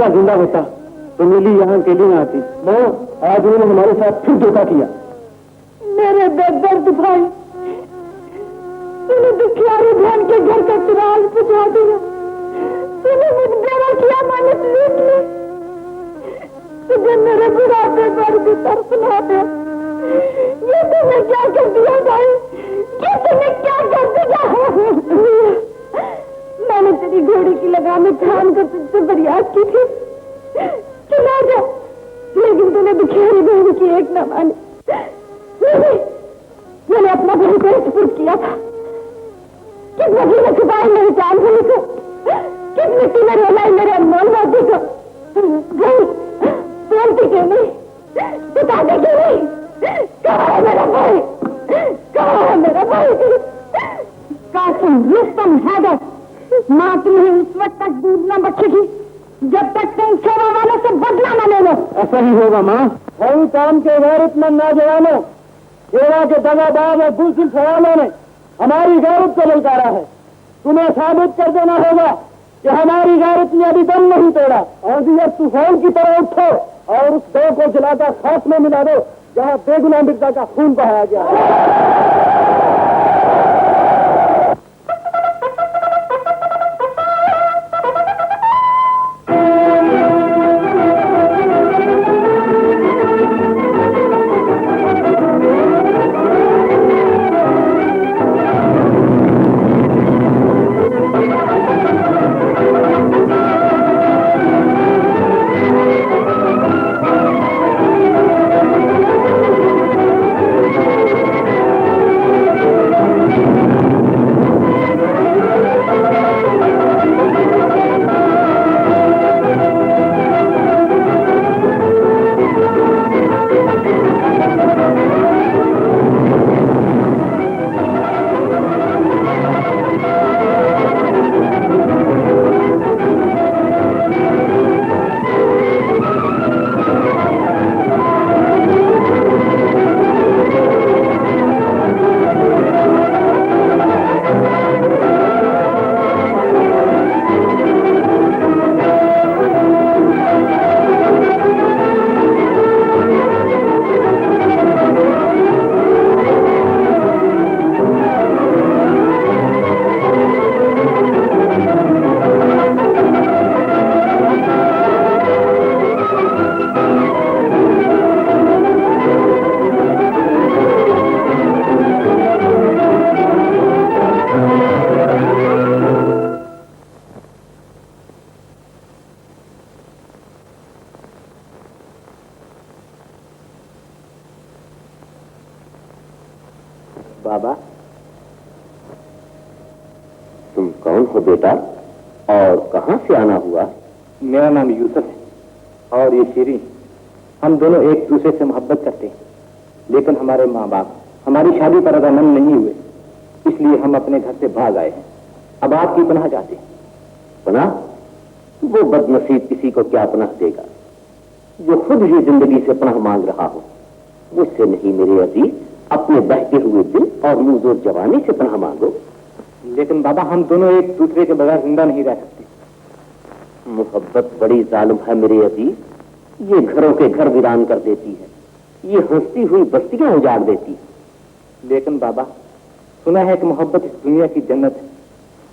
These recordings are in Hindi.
जिंदा होता तो मिली यहाँ अकेली न आती। माँ, आज उन्होंने हमारे साथ फिर धोखा किया। मेरे बेदर्द भाई, तूने दुखियारी बहन के घर का चिराग बुझा दिया। तूने मुझ बेवा किया, मैंने लूट ली। तुझे मेरे बुढ़ापे पर भी तरस ना दे। ये तूने क्या कर दिया भाई? ये तूने क्या कर दिया? मैंने तेरी घोड़ी की लगाम में ठान कर तुझसे फरियाद की थी, चला जा, लेकिन तूने दुखियारी बहन की एक न मानी। मैंने अपना भाई को स्पुर्द किया था। किस नदी में छुपाई मेरी जान भूली को, किस मिट्टी में रोलाई मेरे अनमोल मोती को। भाई बोलती क्यों नहीं, बताती क्यों नहीं? कहाँ है मेरा भाई? कहाँ है मेरा भाई? कासिम, रुस्तम, हैदर, माँ तुम्हें उस वक्त तक दूध न बचेगी जब तक तुम सेवा वालों से बदला न ले लो। ऐसा ही होगा माँ। वही काम के गैरतमंद नौजवानों, सेवा के दगाबाज और बुज़दिल सवालों ने हमारी गैरत को ललकारा है। तुम्हें साबित कर देना होगा कि हमारी गैरत ने अभी दम नहीं तोड़ा। और अब तूफान की तरह उठो और उस दो को जलाकर खाक में मिला दो जहाँ बेगुनाह मिर्जा का खून बहाया गया। बाबा। तुम कौन हो बेटा और कहां से आना हुआ? मेरा नाम यूसुफ है और ये शीरी। हम दोनों एक दूसरे से मोहब्बत करते हैं, लेकिन हमारे माँ बाप हमारी शादी पर रजामंद नहीं हुए, इसलिए हम अपने घर से भाग आए हैं। अब आपकी पनाह चाहते हैं। पनाह? वो बदनसीब किसी को क्या पनाह देगा जो खुद ही जिंदगी से पनाह मांग रहा हो। मुझसे नहीं मेरे अजीज, अपने बहते हुए दिल और मुंहजोर जवानी से पनाह मांगो। लेकिन बाबा, हम दोनों एक दूसरे के बगैर जिंदा नहीं रह सकते। मोहब्बत बड़ी जालिम है मेरे अजीज, ये घरों के घर वीरान कर देती है, ये हंसती हुई बस्तियां उजाड़ देती है। लेकिन बाबा, सुना है कि मोहब्बत इस दुनिया की जन्नत है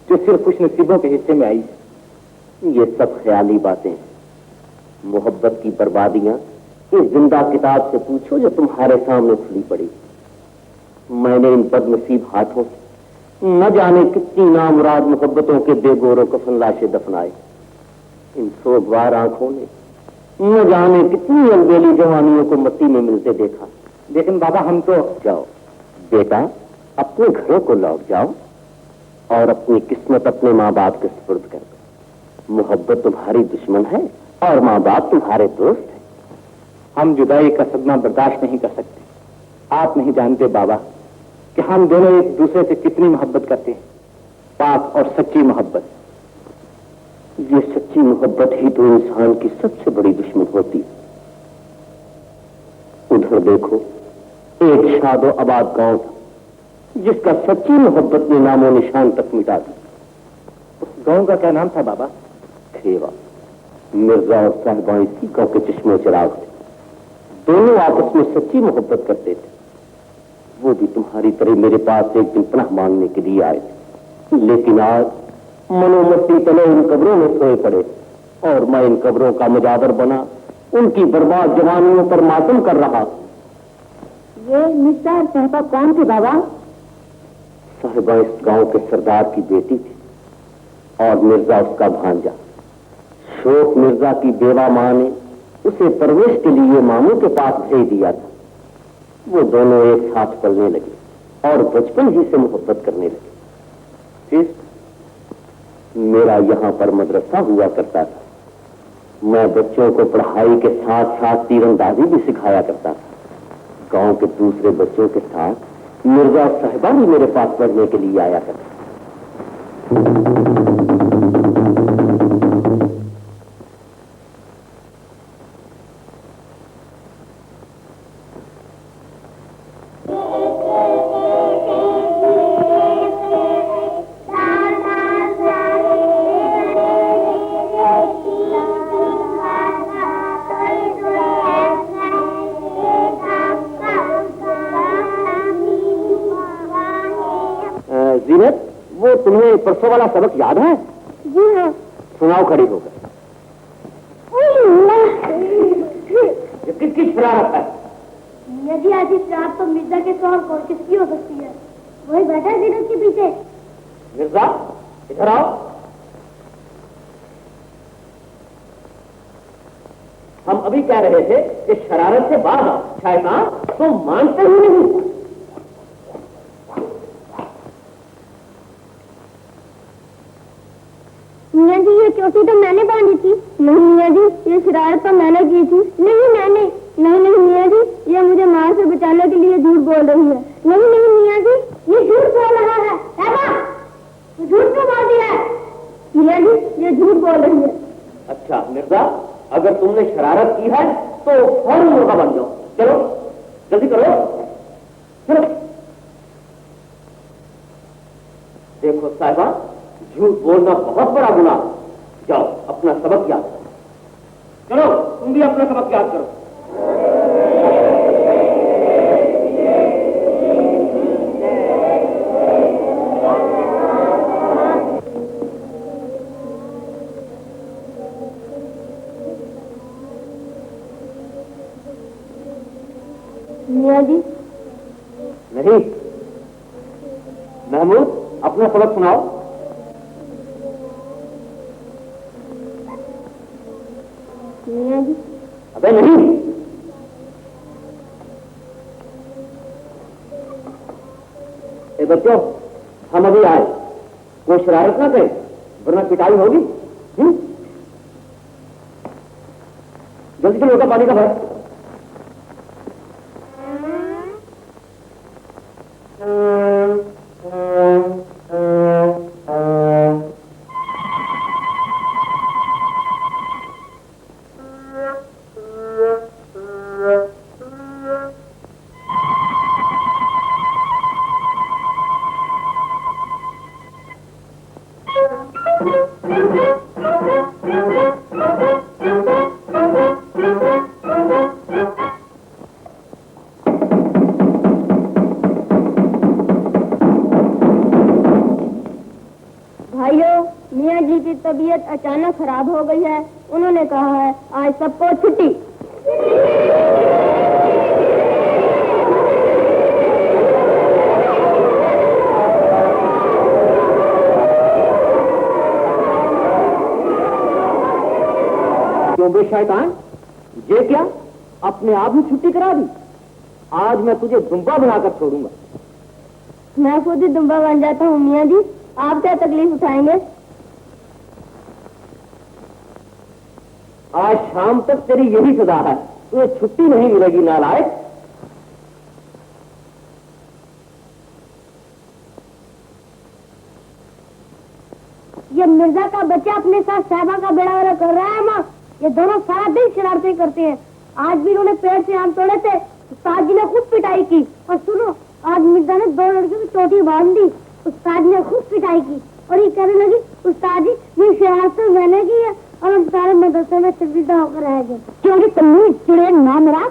जो सिर्फ खुश नसीबों के हिस्से में आई है। ये सब ख्याली बातें हैं। मोहब्बत की बर्बादियां इस जिंदा किताब से पूछो जो तुम्हारे सामने खुली पड़ी। मैंने इन बदनसीब हाथों से न जाने कितनी नामुराद मोहब्बतों के बेगोरो कफन लाशें दफनाए। इन सोगवार आंखों ने न जाने कितनी अलबेली जवानियों को मट्टी में मिलते देखा। लेकिन बाबा, हम तो जाओ बेटा, अपने घरों को लौट जाओ और अपनी किस्मत अपने माँ बाप के सुपुर्द कर दो। मोहब्बत तुम्हारी दुश्मन है और माँ बाप तुम्हारे दोस्त है। हम जुदाई का सदमा बर्दाश्त नहीं कर सकते। आप नहीं जानते बाबा कि हम दोनों एक दूसरे से कितनी मोहब्बत करते हैं, पाक और सच्ची मोहब्बत। ये सच्ची मोहब्बत ही तो इंसान की सबसे बड़ी दुश्मन होती है। उधर देखो, एक शादो आबाद गांव था जिसका सच्ची मोहब्बत ने नामो निशान तक मिटा दिया। उस गांव का क्या नाम था बाबा? खेवा। मिर्जा और साहिबा इसी गांव के चश्मे चिराग थे। दोनों आपस में सच्ची मोहब्बत करते थे। वो भी तुम्हारी तरह मेरे पास एक दिन पनाह मांगने के लिए आए थे, लेकिन आज मनोमस्ती तले इन कब्रों में सोए पड़े और मैं इन कब्रों का मुजावर बना उनकी बर्बाद जवानियों पर मातम कर रहा। ये मिर्जा और साहिबा कौन थे बाबा? साहिबा इस गांव के सरदार की बेटी थी और मिर्जा उसका भांजा। शोक मिर्जा की बेवा मां ने उसे परवरिश के लिए मामू के पास भेज दिया था। वो दोनों एक साथ पलने लगे और बचपन ही से मोहब्बत करने लगे। फिर मेरा यहाँ पर मदरसा हुआ करता था। मैं बच्चों को पढ़ाई के साथ साथ तीरंदाजी भी सिखाया करता था। गांव के दूसरे बच्चों के साथ मिर्जा साहिबा भी मेरे पास पढ़ने के लिए आया करता। जीनत, वो तुम्हें परसों वाला सबक याद है? जी हाँ। सुनाओ खड़ी होकर। ये किसकी शरारत है? यदि आज इस रात तो मिर्जा के शौहर को किसकी हो सकती है? वही बैठा है जीनत के पीछे। मिर्जा, इधर आओ। हम अभी कह रहे थे कि शरारत से बाहर आओ। शैतान, तुम मानते ही नहीं। मियाँ जी, ये चोटी तो मैंने बांधी थी। नहीं मियाँ जी, ये शरारत तो मैंने की थी। नहीं मैंने। नहीं नहीं मियाँ जी, ये मुझे मार से बचाने के लिए झूठ बोल रही है। नहीं नहीं मियाँ जी, ये झूठ बोल रहा है। झूठ क्यों बोल दिया है? मियाँ जी, ये झूठ बोल रही है। अच्छा मिर्जा, अगर तुमने शरारत की है तो फौरन मुर्गा बन जाओ। चलो जल्दी करो, चलो। देखो साहिबा, झूठ बोलना बहुत बड़ा गुनाह। जाओ अपना सबक याद करो। चलो तुम भी अपना सबक याद करो। मियाँ जी। नहीं, महमूद अपना सबक सुनाओ। मियाँ जी। अबे नहीं। बच्चों, हम अभी आए, कोई शरारत ना करे वरना पिटाई होगी। जल्दी से लोटा पानी का भर। तबीयत अचानक खराब हो गई है, उन्होंने कहा है आज सबको छुट्टी। क्यों बे शैतान, ये क्या अपने आप ही छुट्टी करा दी? आज मैं तुझे दुम्बा बनाकर छोड़ूंगा। मैं खुद ही दुम्बा बन जाता हूँ मियाँ जी, आप क्या तकलीफ उठाएंगे? आज शाम तक तेरी यही सजा है, तुझे छुट्टी नहीं मिलेगी नालायक। ये मिर्जा का बच्चा अपने साथ साहबा का बेड़ा वाला कर रहा है माँ। ये दोनों सारा दिन शरारतें करते हैं। आज भी उन्होंने पेड़ से आम तोड़े थे, उस्ताद जी ने खुद पिटाई की। और सुनो, आज मिर्जा ने 2 लड़कियों की चोटी बांध दी, उस्ताद ने खुद पिटाई की और ये कहने लगी उस्ताद जी ये शरारतें मैंने की है और हम सारे मदरसे में शर्मिंदा होकर रहेंगे। क्योंकि तमीज चिड़े नाम रहा।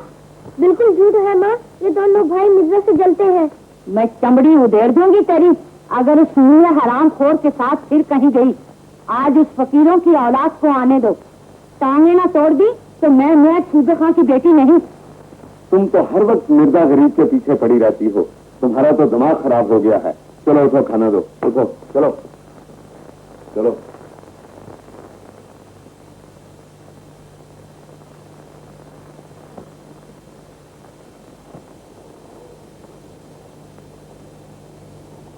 बिल्कुल झूठ है माँ, ये दोनों भाई मिर्जा से जलते हैं। मैं चमड़ी उधेड़ दूंगी तेरी अगर उस मियां हराम खोर के साथ फिर कहीं गई। आज उस फकीरों की औलाद को आने दो, टांगे ना तोड़ दी तो मैं सूबे खां की बेटी नहीं। तुम तो हर वक्त मिर्जा गरीब के पीछे पड़ी रहती हो, तुम्हारा तो दिमाग खराब हो गया है। चलो उठो, खाना दो, उठो, चलो चलो।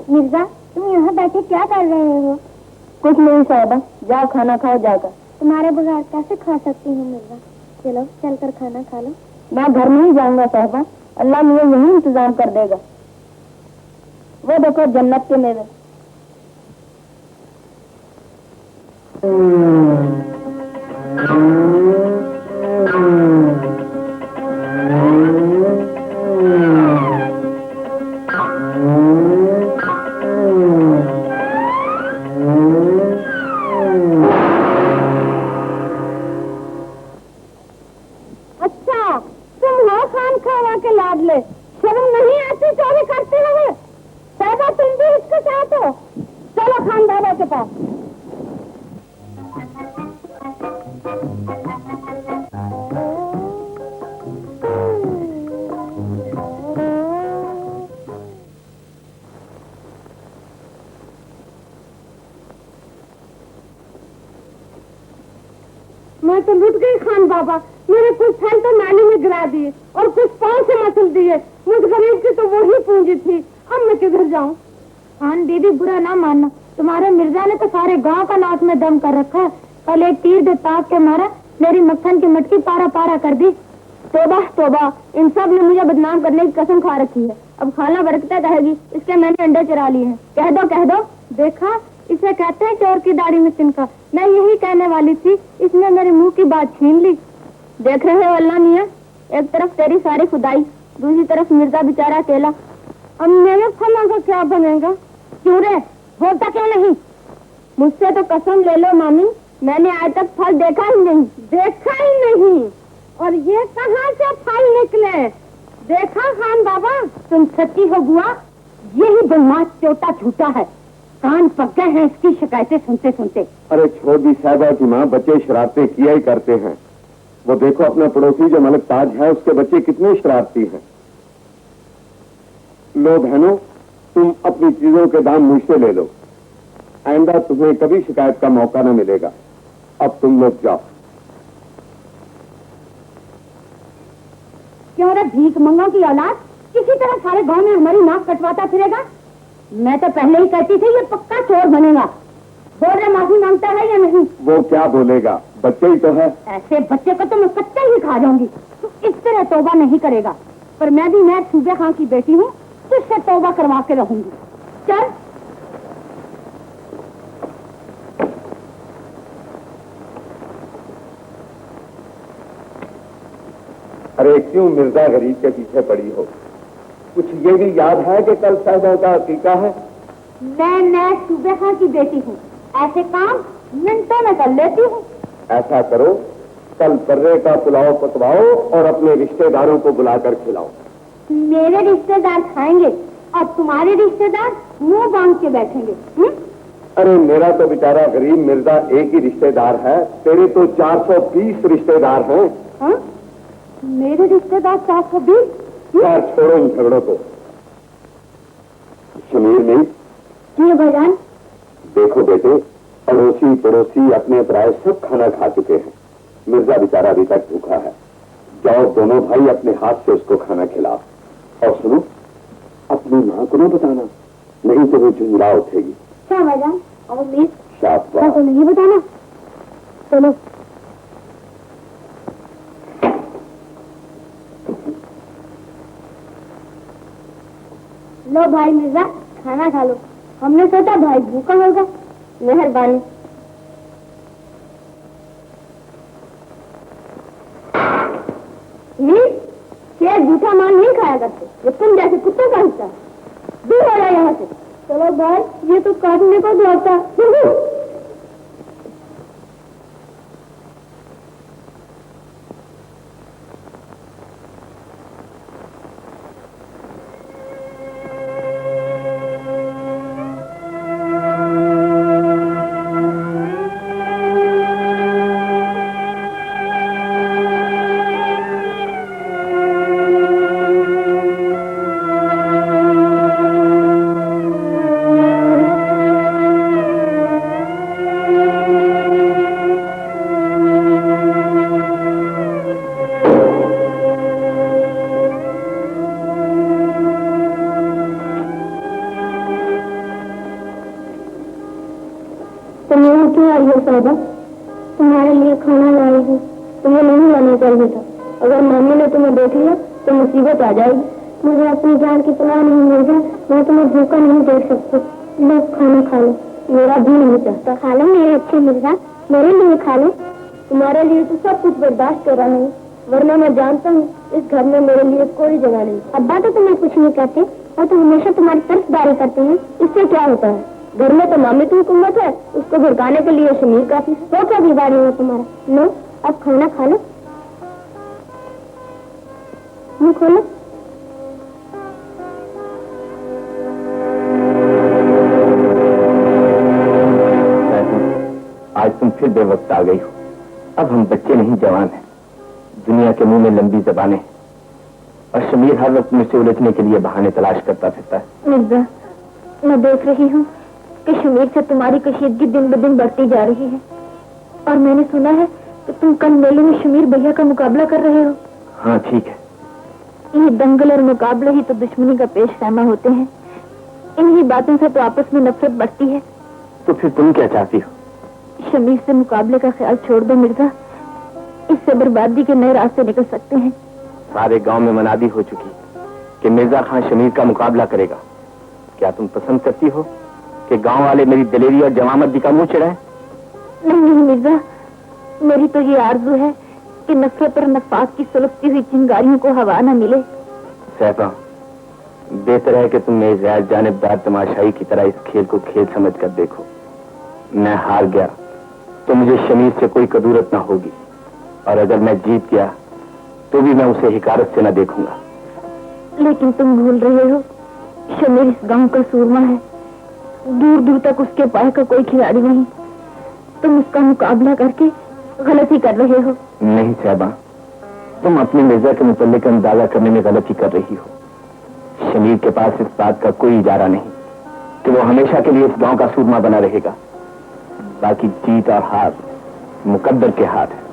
मिर्जा, तुम यहाँ बैठे क्या कर रहे हो? कुछ नहीं साहबा, जाओ खाना खाओ जाकर। तुम्हारे बगैर कैसे खा सकती हूँ मिर्जा? चलो चलकर खाना खा लो। मैं घर नहीं जाऊंगा साहबा, अल्लाह मुझे यही इंतजाम कर देगा। वो देखो जन्नत के मेवे। मैं तो लुट गई खान बाबा, मेरे कुछ फल तो नाली में गिरा दिए और कुछ पाँव से मसल दिए। मुझ गरीब की तो वही पूंजी थी, अब मैं किधर जाऊं? खान बीबी बुरा ना मानना, तुम्हारे मिर्जा ने तो सारे गांव का नाक में दम कर रखा है। कल एक तीर दे ताक के मारा, मेरी मक्खन की मटकी पारा पारा कर दी। तोबा तोबा, इन सब ने मुझे बदनाम करने की कसम खा रखी है। अब खाना बरकता कहेगी इसके मैंने अंडे चुरा लिए हैं। कह दो, देखा इसे कहते हैं चोर की दाढ़ी में तिनका। मैं यही कहने वाली थी, इसने मेरे मुंह की बात छीन ली। देख रहे हो अल्लाह मियां, एक तरफ तेरी सारी खुदाई, दूसरी तरफ मिर्जा बेचारा अकेला। अब मेरे फलों का क्या बनेगा? क्यों रे, बोलता क्यों नहीं? मुझसे तो कसम ले लो मामी, मैंने आज तक फल देखा ही नहीं। और ये कहाँ से फल निकले? देखा खान बाबा? तुम सच्ची हो बुआ, यही बदमाश चोटा छूटा है। कान पक गए हैं इसकी शिकायतें सुनते सुनते। अरे छोड़ दी साहबा की माँ, बच्चे शरारतें किया ही करते हैं। वो देखो अपना पड़ोसी जो मलिक ताज है, उसके बच्चे कितने शरारती हैं। लो बहनों, तुम अपनी चीजों के दाम मुझसे ले लो, आइंदा तुम्हें कभी शिकायत का मौका न मिलेगा। अब तुम लोग जाओ। क्यों रे भीख मंगों की औलाद, किसी तरह सारे गांव में हमारी नाक कटवाता फिरेगा? मैं तो पहले ही कहती थी ये पक्का चोर बनेगा। बोल रहे माफी मांगता है या नहीं? वो क्या बोलेगा, बच्चे ही तो है। ऐसे बच्चे को तो मैं कच्चा ही खा जाऊंगी। तो इस तरह तौबा नहीं करेगा। पर मैं भी मैं सूबे खां की बेटी हूँ, तुझसे तौबा करवा के रहूंगी। चल। अरे क्यों मिर्जा गरीब के पीछे पड़ी हो? कुछ ये भी याद है कि कल साहबों का अकीका है? मैं सूबे खां की बेटी हूँ, ऐसे काम मिनटों में कर लेती हूँ। ऐसा करो, कल पर्रे का पुलाव पकवाओ और अपने रिश्तेदारों को बुलाकर खिलाओ। मेरे रिश्तेदार खाएंगे और तुम्हारे रिश्तेदार मुंह बांध के बैठेंगे। अरे मेरा तो बेचारा गरीब मिर्जा एक ही रिश्तेदार है, तेरे तो 420 रिश्तेदार हैं। हाँ? मेरे रिश्तेदार 420? यार छोड़ो इन झगड़ों को। शमीर नहीं? जी भाईजान। देखो बेटे, अड़ोसी पड़ोसी अपने पराए सब खाना खा चुके हैं, मिर्जा बेचारा अभी तक भूखा है। जाओ दोनों भाई अपने हाथ से उसको खाना खिलाओ। और सुनो, अपनी माँ को न बताना, नहीं तो वो झुंझला उठेगी। क्या भाईजान? और प्लीज शाबाश। को नहीं बताना। चलो। लो भाई मिर्जा, खाना खा लो। हमने सोचा भाई भूखा होगा। मेहरबानी। शेर जूठा माल नहीं खाया करते, ये तुम जैसे कुत्तों का हिस्सा। दूर हो जाए यहाँ से। चलो भाई, ये तो काटने को दौड़ता। तुम्हारे लिए खाना लाई हूँ, तुम्हें नहीं लाना चाहिए था। अगर मम्मी ने तुम्हें देख लिया तो मुसीबत आ जाएगी। मुझे अपनी जान की परवाह नहीं मिल जाए, मैं तुम्हें भूखा नहीं देख सकती। लो खाना खा लो, मेरा भी नहीं चाहता। खा लो मेरे अच्छे मिर्जा, मेरे लिए खा लो। तुम्हारे लिए तो सब कुछ बर्दाश्त कर रहा हूँ, वरना मैं जानता हूँ इस घर में मेरे लिए कोई जगह नहीं। अब्बा तो तुम्हें कुछ नहीं कहते और तो हमेशा तुम्हारी तरफदारी करते हैं, इससे क्या होता है? घर में तो मामी की हुकूमत है, उसको भड़काने के लिए शमीर काफी। तो क्या बिगाड़ी है तुम्हारा? लो अब खाना खा लो, मुंह खोलो। आज तुम फिर बेवक्त आ गई हो। अब हम बच्चे नहीं जवान हैं। दुनिया के मुंह में लंबी जबानें और शमीर हर वक्त मुझसे उलझने के लिए बहाने तलाश करता फिरता है। मिर्जा, मैं देख रही हूँ कि शमीर से तुम्हारी कशीदगी दिन ब दिन बढ़ती जा रही है और मैंने सुना है कि तुम कल मेले में शमीर भैया का मुकाबला कर रहे हो। हाँ ठीक है। ये दंगल और मुकाबले ही तो दुश्मनी का पेश खैमा होते हैं। इन्हीं बातों से तो आपस में नफरत बढ़ती है। तो फिर तुम क्या चाहती हो? शमीर से मुकाबले का ख्याल छोड़ दो मिर्जा, इससे बर्बादी के नए रास्ते निकल सकते हैं। सारे गांव में मनादी हो चुकी कि मिर्जा खान शमीर का मुकाबला करेगा। क्या तुम पसंद करती हो कि गांव वाले मेरी दलेरी और जवामर्दी का मुंह चिढ़ाएं? नहीं मिर्जा, मेरी तो ये आरज़ू है कि नफरत और नफाक की सुलगती हुई चिंगारियों को हवा न मिले। सैफा, बेहतर है कि तुम मेरी गैर जानिबदार तमाशाई की तरह इस खेल को खेल समझ कर देखो। मैं हार गया तो मुझे शमीर से कोई कदूरत न होगी, और अगर मैं जीत गया तो भी मैं उसे हिकारत से न देखूंगा। लेकिन तुम भूल रहे हो, शमीर इस गांव का सूरमा है। दूर दूर तक उसके पाए का कोई खिलाड़ी नहीं। तुम उसका मुकाबला करके गलती कर रहे हो। नहीं साहबा, तुम अपनी मिर्जा के मुतल्लिक अंदाजा करने में गलती कर रही हो। शमीर के पास इस बात का कोई इजारा नहीं कि वो हमेशा के लिए इस गांव का सूरमा बना रहेगा। बाकी जीत और हार मुकद्दर के हाथ है।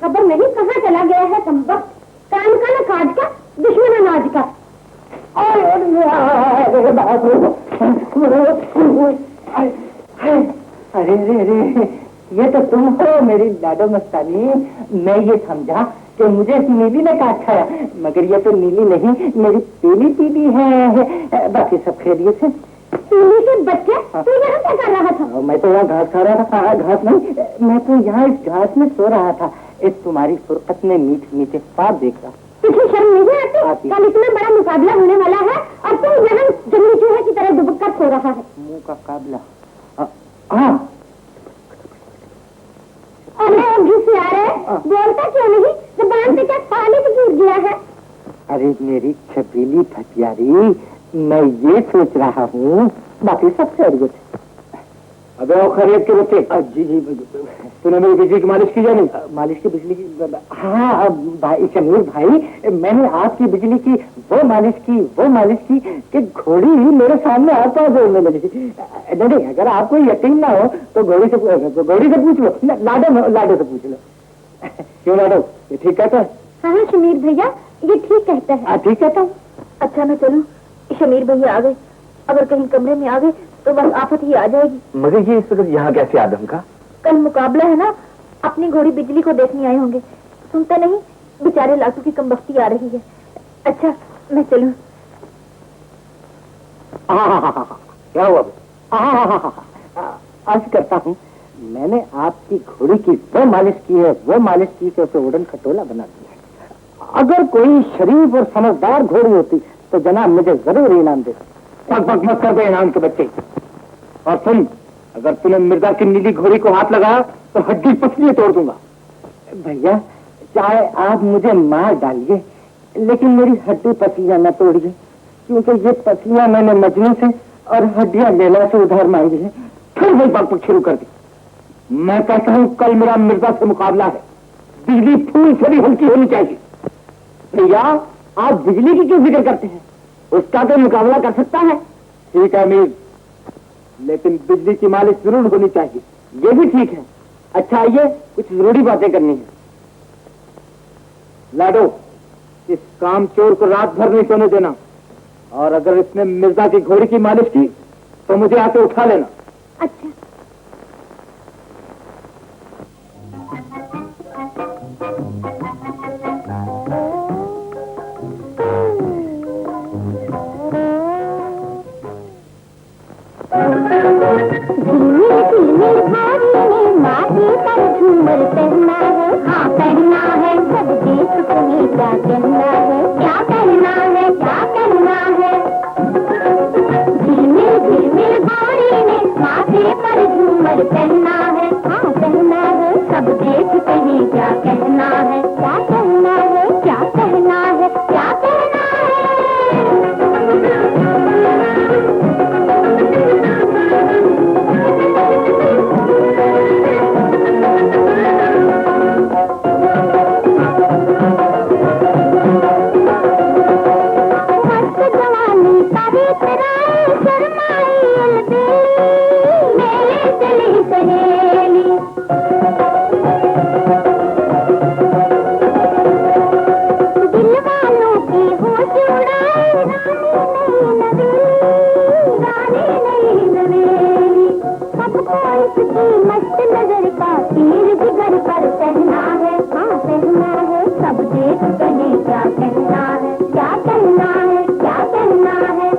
खबर नहीं कहाँ चला गया है संबक, कान का न काज का, दुश्मन अनाज का। अरे रे रे, ये तो तुम हो मेरी लाडो मस्तानी। मैं ये समझा कि मुझे इस नीली ने काट खाया, मगर ये तो नीली नहीं, मेरी पीली पीली है। बाकी सब खैरियत से। पीली से बच्चे, तू यहाँ क्या कर रहा था? मैं तो यहाँ घास खा रहा था। घास नहीं, मैं तो यहाँ इस घास में सो रहा था। इस तुम्हारी फुर्कत में मीठे मीठे ख्वाब देख रहा। तुझे शर्म नहीं आती? कल इतना बड़ा मुकाबला होने वाला है और तुम यहाँ जंगली चूहे की तरह दुबक कर सो रहा है। मुंह का काबला। हाँ, अरे घिस आ रहे, बोलता क्यों नहीं? जबान पे क्या पानी से गिर गया है? अरे मेरी छबीली भटियारी, मैं ये सोच रहा हूँ, बाकी सब खैरियत है। अबे वो खैरियत के बच्चे। जी जी, तूने मेरी बिजली की मालिश की या नहीं? मालिश की बिजली की? हाँ भाई शमीर भाई, मैंने आपकी बिजली की वो मालिश की कि घोड़ी मेरे सामने आता बोलने लगी। नहीं, अगर आपको यकीन ना हो तो घोड़ी से पूछ लो। लाडो से पूछ लो। क्यों लाडो, ये ठीक कहता है? हाँ शमीर भैया, ये ठीक कहता है। ठीक कहता हूँ। अच्छा मैं चलूं? शमीर भैया आ गए, अगर कहीं कमरे में आ गए तो बस आफत ही आ जाएगी। मगर ये इस वक्त यहाँ कैसे आदम का? कल मुकाबला है ना, अपनी घोड़ी बिजली को देखने आए होंगे। सुनता नहीं, बेचारे लाटू की कमबख्ती आ रही है। अच्छा मैं चलूं? क्या हुआ? आज करता हूँ, मैंने आपकी घोड़ी की वो मालिश की कि उसे उड़न खटोला बना दिया। अगर कोई शरीफ और समझदार घोड़ी होती तो जनाब मुझे जरूर इनाम दे। पग मत कर दे इनाम के बच्चे। और सुन, अगर तूने मिर्जा की नीली घोड़ी को हाथ लगाया तो हड्डी पसली तोड़ दूंगा। भैया चाहे आप मुझे मार डालिए, लेकिन मेरी हड्डी पसलियां न तोड़िए, क्योंकि ये पसलियां मैंने मजनू से और हड्डियां लेला से उधार मांगी है। फिर वही बात शुरू कर दी। मैं कहता हूँ कल मेरा मिर्जा से मुकाबला है, बिजली फूल से भी हल्की होनी चाहिए। भैया आप बिजली की क्यों फिक्र करते हैं? उसका तो मुकाबला कर सकता है। ठीक है अमीर, लेकिन बिजली की मालिश जरूर होनी चाहिए। ये भी ठीक है। अच्छा आइए, कुछ जरूरी बातें करनी है। लाडो, इस काम चोर को रात भर नहीं सोने देना, और अगर इसने मिर्जा की घोड़ी की मालिश की तो मुझे आके उठा लेना। अच्छा। झूमर पहना है, हाँ पहना है, सब देश तुम्हें क्या कहना है, क्या कहना है, क्या कहना है। झिलमिल झिलमिल घोड़ी ने माथे पर झूमर पहना है, हाँ पहना है, सब देश तुम्हें क्या कहना है, क्या कहना है, क्या कहना है, क्या कहना मस्त नजर का तीर जिगर पर पहना है, हाँ पहना है, सब देख कहे क्या कहना है, क्या कहना है, क्या कहना है।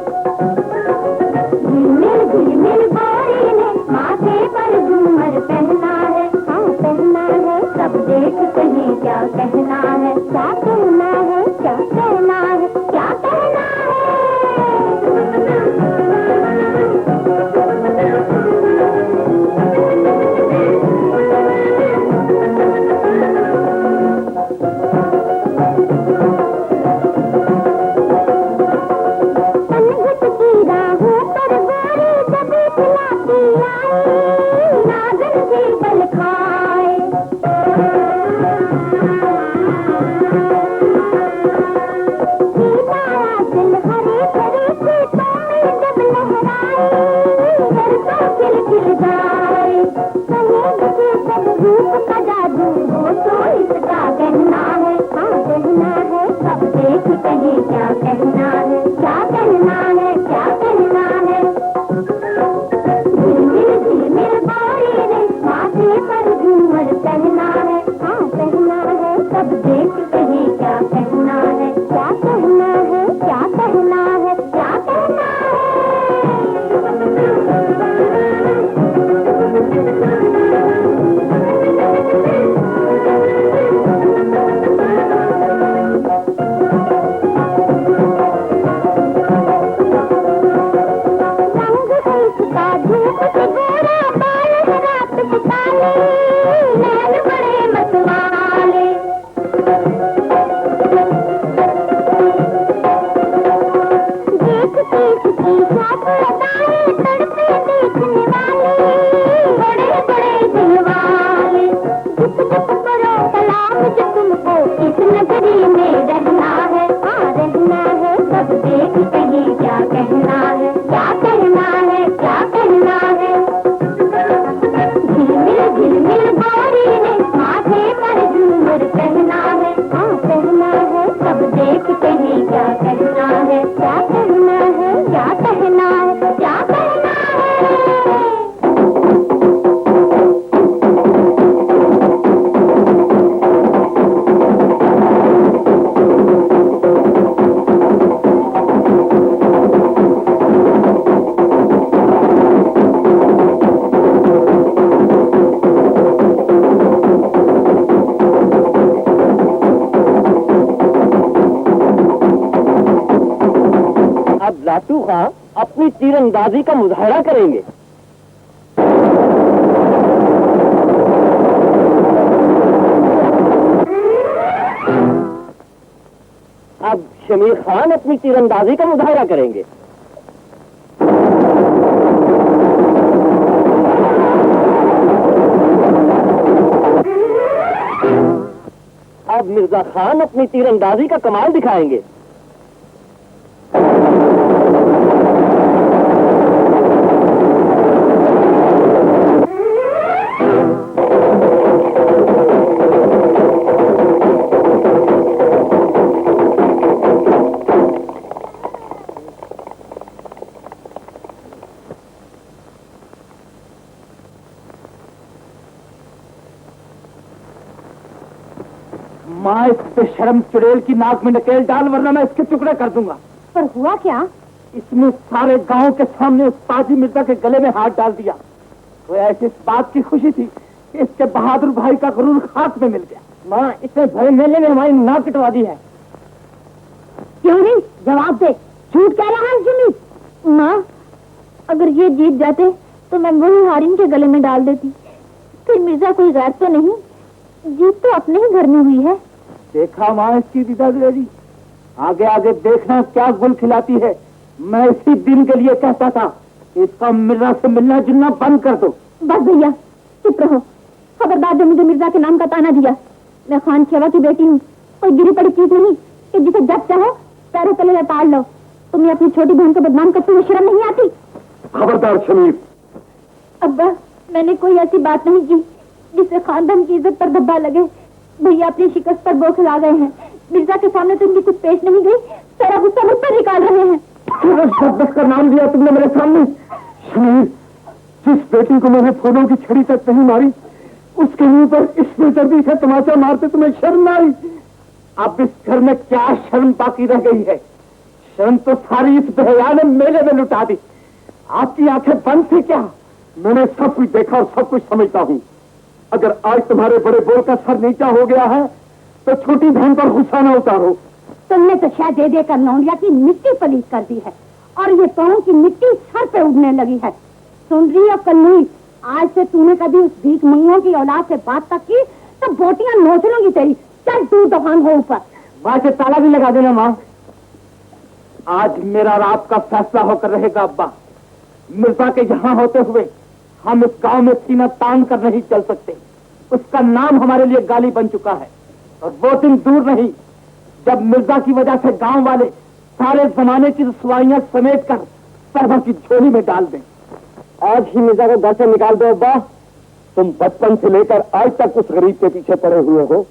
झिलमिल झिलमिल घोड़ी ने माथे पर झूमर पहना है, हाँ पहना है, सब देख कहे क्या कहना है, क्या कहना है, क्या कहना है, क्या कहना है। सब देख कहे क्या कहना है, क्या कहना है, क्या कहना है, क्या कहना है। रंग है इसका धूप से गोरा, बाल है रात के काले, नैन बड़े मतवाले। देखते इसकी साथ लगाए, तड़पे देखने वाले, बड़े बड़े दिल वाले। जिप जिप करो तलाश जो तुमको इस नगरी में रहना है, हाँ रहना है। सब देख कहे क्या कहना है, क्या कहना है, क्या कहना है। झिलमिल झिलमिल गोरी ने माथे पर झूमर पहना है, हाँ पहना है। सब देख कहे क्या कहना है, क्या कहना है, क्या कहना है, क्या कहना है। अब लाटू खां अपनी तीरंदाजी का मुजाहरा करेंगे। अब शमीर खान अपनी तीरंदाजी का मुजाहरा करेंगे। अब मिर्जा खान अपनी तीरंदाजी का कमाल दिखाएंगे। माँ, इस बेशर्म चुड़ैल की नाक में नकेल डाल, वरना मैं इसके टुकड़े कर दूंगा। पर हुआ क्या? इसने सारे गांव के सामने उस ताजी मिर्जा के गले में हाथ डाल दिया। तो ऐसी इस बात की खुशी थी कि इसके बहादुर भाई का गुरूर हाथ में मिल गया। माँ, इसने भरे मेले में हमारी नाक कटवा दी है। क्यों नहीं? जवाब दे, झूठ कह रहा है सुमित। माँ, अगर ये जीत जाते तो मैं वही हारिन के गले में डाल देती। फिर मिर्जा कोई गैर तो नहीं, जीत तो अपने ही घर में हुई है। देखा माँ इसकी दीदारी, आगे आगे देखना क्या गुल खिलाती है। मैं इसी दिन के लिए कहता था, इसका मिर्जा से मिलना जुलना बंद कर दो। बस भैया, चुप रहो। खबरदार जो मुझे मिर्जा के नाम का ताना दिया। मैं खान खेवा की बेटी हूँ, कोई गिरी पड़ी चीज नहीं कि जिसे जब चाहो पैरों तले लताड़ लो। तुम्हें अपनी छोटी बहन को बदनाम करते हुए शर्म नहीं आती? खबरदार शमीर। अब्बा, मैंने कोई ऐसी बात नहीं की जिससे खानदान की इज्जत पर धब्बा लगे। भैया अपनी शिकस्त पर बौखला गए हैं। मिर्जा के सामने तो इनकी कुछ पेश नहीं गई, सारा गुस्सा मुझ पर निकाल रहे हैं। शब्द का नाम दिया तुमने मेरे सामने। शमीर, जिस बेटी को मैंने फूलों की छड़ी तक नहीं मारी, उसके मुंह पर इस बेदर्दी से तमाचा मारते तुम्हें शर्म न आई। अब इस घर में क्या शर्म बाकी रह गई है? शर्म तो सारी इस बेहया ने मेले में लुटा दी। आपकी आंखें बंद थी क्या? मैंने सब कुछ देखा और सब कुछ समझता हूँ। अगर आज तुम्हारे बड़े बोल का सर नीचा हो गया है तो छोटी बहन पर गुस्सा न उतारो। तुमने तो शायद दे देकर लौंडिया की मिट्टी पलीत कर दी है और ये पाँव की मिट्टी सर पे उड़ने लगी है। सुन रही है कन्नूई, आज से तूने कभी उस भीख मंगों की औलाद से बात तक की तो बोटियां नोच लूंगी तेरी। चल तू दुकान हो ऊपर। माँ से ताला भी लगा देना। माँ, आज मेरा और आपका फैसला होकर रहेगा। अब्बा, मिर्जा के यहाँ होते हुए हम इस गांव में सीना तान कर नहीं चल सकते। उसका नाम हमारे लिए गाली बन चुका है और वो दिन दूर नहीं जब मिर्जा की वजह से गांव वाले सारे जमाने की रसवाइयां समेट कर सरभा की झोली में डाल दें। आज ही मिर्जा को घर से निकाल दो। अब्बा, तुम बचपन से लेकर आज तक उस गरीब के पीछे पड़े हुए हो।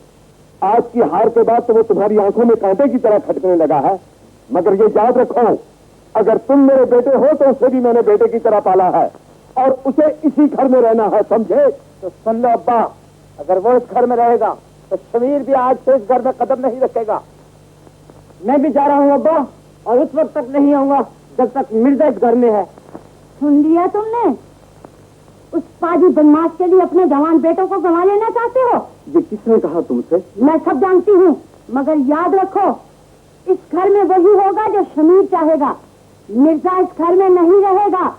आज की हार के बाद तो वो तुम्हारी आंखों में कांटे की तरह खटकने लगा है। मगर ये याद रखो, अगर तुम मेरे बेटे हो तो उसे भी मैंने बेटे की तरह पाला है और उसे इसी घर में रहना है, समझे? तो सुन लो अब्बा, अगर वो इस घर में रहेगा तो तो शमीर भी आज से इस घर में कदम नहीं रखेगा। मैं भी जा रहा हूँ अब्बा, और उस वक्त तक नहीं आऊंगा जब तक मिर्जा इस घर में है। सुन लिया तुमने? उस पाजी बदमाश के लिए अपने जवान बेटों को गंवा लेना चाहते हो? ये किसने कहा तुमसे? मैं सब जानती हूँ, मगर याद रखो, इस घर में वही होगा जो शमीर चाहेगा। मिर्जा इस घर में नहीं रहेगा।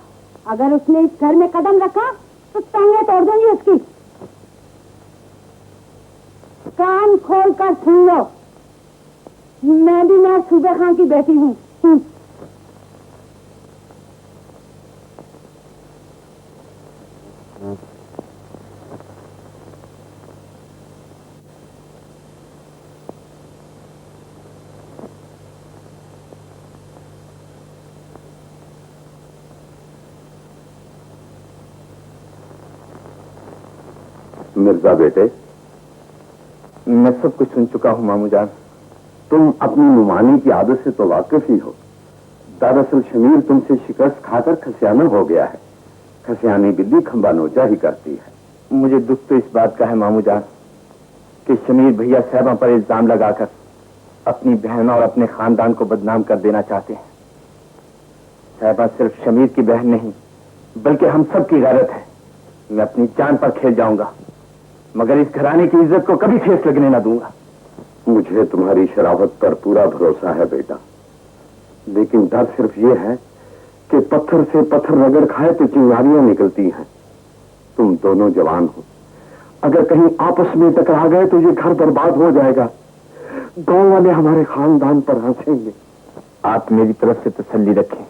अगर उसने इस घर में कदम रखा तो टांगे तोड़ दूंगी उसकी। कान खोल कर सुन लो, मैं भी मैं सूबे खां की बेटी हूँ। मिर्जा बेटे, मैं सब कुछ सुन चुका हूँ मामू जान। तुम अपनी नुमानी की आदत से तो वाकिफ ही हो। दरअसल शमीर तुमसे शिकस्त खाकर खसियाना हो गया है। खसियानी बिल्ली खंबा नोचा ही करती है। मुझे दुख तो इस बात का है मामू जान कि शमीर भैया साहबा पर इल्जाम लगाकर अपनी बहन और अपने खानदान को बदनाम कर देना चाहते हैं। साहबा सिर्फ शमीर की बहन नहीं, बल्कि हम सब की गैरत है। मैं अपनी जान पर खेल जाऊंगा, मगर इस घराने की इज्जत को कभी ठेस लगने न दूंगा। मुझे तुम्हारी शराफत पर पूरा भरोसा है बेटा, लेकिन डर सिर्फ ये है कि पत्थर से पत्थर रगड़ खाए तो चिंगारियां निकलती हैं। तुम दोनों जवान हो, अगर कहीं आपस में टकरा गए तो ये घर बर्बाद हो जाएगा। गांव वाले हमारे खानदान पर हंसेंगे। आप मेरी तरफ से तसल्ली रखें,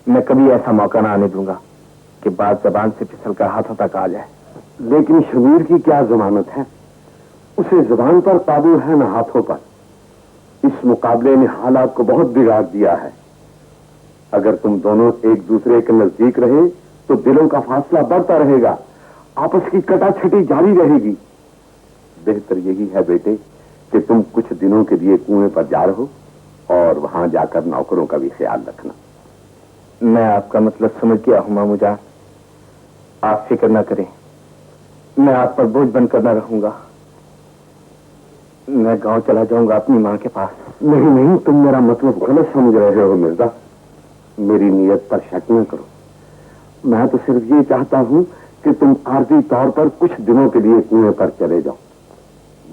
मैं कभी ऐसा मौका ना आने दूंगा कि बात जबान से फिसल कर हाथों तक आ जाए। लेकिन शमीर की क्या जमानत है? उसे जबान पर काबू है न हाथों पर। इस मुकाबले ने हालात को बहुत बिगाड़ दिया है। अगर तुम दोनों एक दूसरे के नजदीक रहे तो दिलों का फासला बढ़ता रहेगा, आपस की कटाछटी जारी रहेगी। बेहतर यही है बेटे कि तुम कुछ दिनों के लिए कुएं पर जा रहो और वहां जाकर नौकरों का भी ख्याल रखना। मैं आपका मतलब समझ गया हूं मामू जान, आप फिक्र न करें, मैं आप पर बोझ बनकर न रहूंगा। मैं गांव चला जाऊंगा अपनी मां के पास। नहीं नहीं, तुम मेरा मतलब गलत समझ रहे हो मिर्जा। मेरी नीयत पर शक न करो। मैं तो सिर्फ ये चाहता हूं कि तुम आर्थिक तौर पर कुछ दिनों के लिए कुएं पर चले जाओ।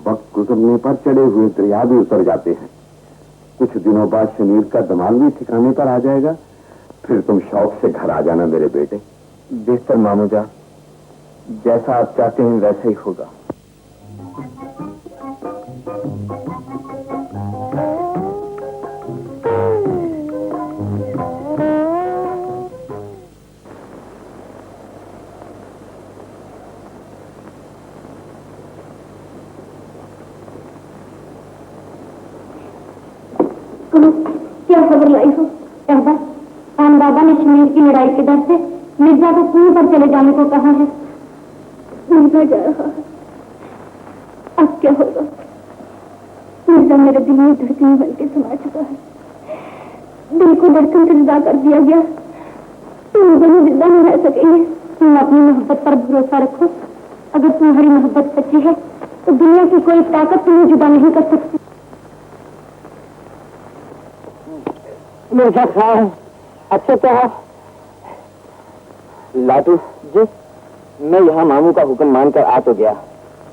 वक्त गुजरने पर चढ़े हुए दरिया भी उतर जाते हैं। कुछ दिनों बाद शमीर का दमाल भी ठिकाने पर आ जाएगा, फिर तुम शौक से घर आ जाना मेरे बेटे। बेहतर मामू जान, जैसा आप चाहते हैं वैसा ही होगा। क्या खबर लाई हो? कहता खान बाबा ने शमीर की लड़ाई के डर से मिर्जा को कुएं पर चले जाने को कहा है। मिर्जा जा रहा है, अब क्या होगा? मिर्जा मेरे दिल में धड़कन बन के समा चुका है। दिल को धड़कन से जुदा कर दिया गया। तुम दोनों जिंदा नहीं रह सकेंगे। तुम अपनी मोहब्बत पर भरोसा रखो। अगर तुम्हारी मोहब्बत सच्ची है तो दुनिया की कोई ताकत तुम्हें जुदा नहीं कर सकती। मिर्जा खान, अच्छा कहा। लाटू जी, मैं यहाँ मामू का हुक्म मानकर आ तो गया,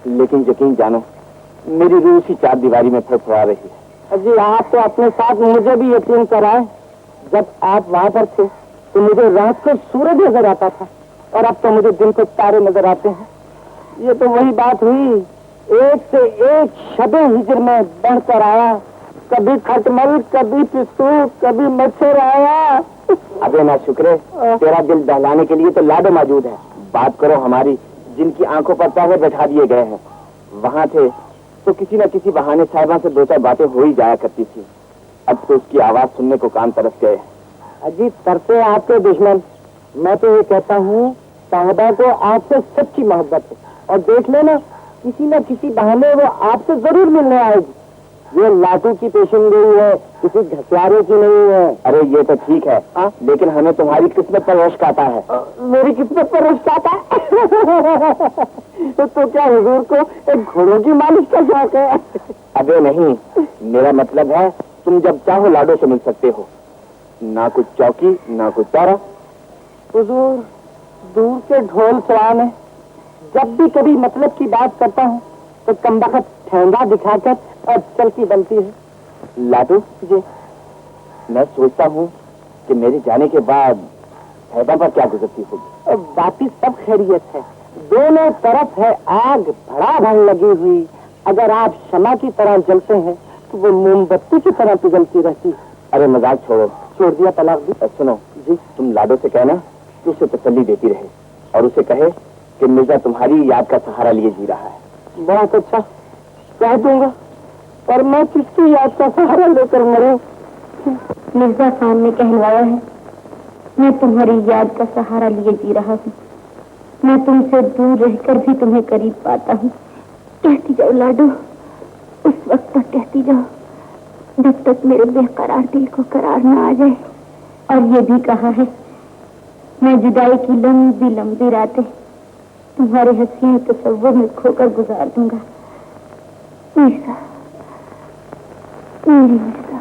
लेकिन यकीन जानो मेरी रूह उसी चार दीवारी में फड़फड़ा रही है। जी आप तो अपने साथ मुझे भी यकीन कराए। जब आप वहाँ पर थे तो मुझे रात को सूरज नजर आता था, और अब तो मुझे दिन को तारे नजर आते हैं। ये तो वही बात हुई, एक से एक शबे हिजर में बढ़कर आया। कभी खटमल, कभी पिस्तू, कभी मच्छर आया। अबे ना शुक्र, तेरा दिल दहलाने के लिए तो लाडो मौजूद है। बात करो हमारी, जिनकी आंखों पर तारे बैठा दिए गए हैं। वहां थे तो किसी न किसी बहाने साहिबा से दो चार बातें हो ही जाया करती थी। अब तो उसकी आवाज सुनने को कान तरस गए। अजी तरसे आपके दुश्मन। मैं तो ये कहता हूँ साहिबा को आपसे सच्ची मोहब्बत है, और देख लेना किसी न किसी बहाने वो आपसे जरूर मिलने आएगी। ये लाटू की पेशन गई है, किसी घसियारे की नहीं है। अरे ये तो ठीक है, लेकिन हमें तुम्हारी किस्मत पर रश्क आता है। मेरी किस्मत पर रश्क आता है? तो क्या हुजूर को एक घोड़ों की मालिश का शौक है? अबे नहीं, मेरा मतलब है तुम जब चाहो लाडो से मिल सकते हो। ना कुछ चौकी ना कुछ तारा। हुजूर, दूर के ढोल सवार है, जब भी कभी मतलब की बात करता हूँ तो कमबख्त ठेंगा दिखाकर और चलती बनती है। लाडो जी, मैं सोचता हूँ कि मेरे जाने के बाद हैदर पर क्या गुजरती होगी। बाकी सब खैरियत है, दोनों तरफ है आग भड़ाभड़ लगी हुई। अगर आप शमा की तरह जलते हैं तो वो मोमबत्ती की तरह पिघलती रहती है। अरे मजाक छोड़ो, छोड़ दिया, तलाक दी। सुनो जी, तुम लाडो से कहना कि उसे तसल्ली देती रहे और उसे कहे कि मिर्जा तुम्हारी याद का सहारा लिए जी रहा है। बहुत अच्छा, कह दूंगा, पर मैं किसकी याद का सहारा लेकर मरूं? मिर्जा खान ने कहलवाया है, मैं तुम्हारी याद का सहारा लिए जी रहा हूँ। मैं तुमसे दूर रहकर भी तुम्हें करीब पाता हूँ। कहती जाओ लाडो, उस वक्त तक कहती जाओ जब तक मेरे बेकरार दिल को करार न आ जाए। और ये भी कहा है, मैं जुदाई की लंबी लंबी रातें तुम्हारे हसीन तस्वुर में खोकर गुजार दूंगा। मिर्जा, मेरी मिर्जा।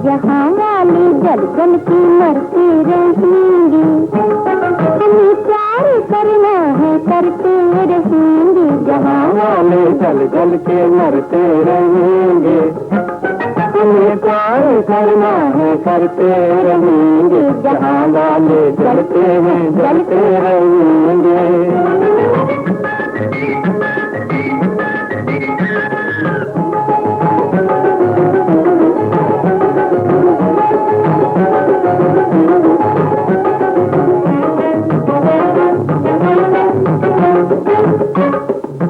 यहाँ वाली जल जल की मरती रहेंगी, हमें प्यार करना है करते रहेंगी। जहाँ वाले जल जल के मरते रहेंगे। तुम्हें प्यार करना है करते रहेंगे, जहाँ वाले जलते हैं जलते रहेंगे।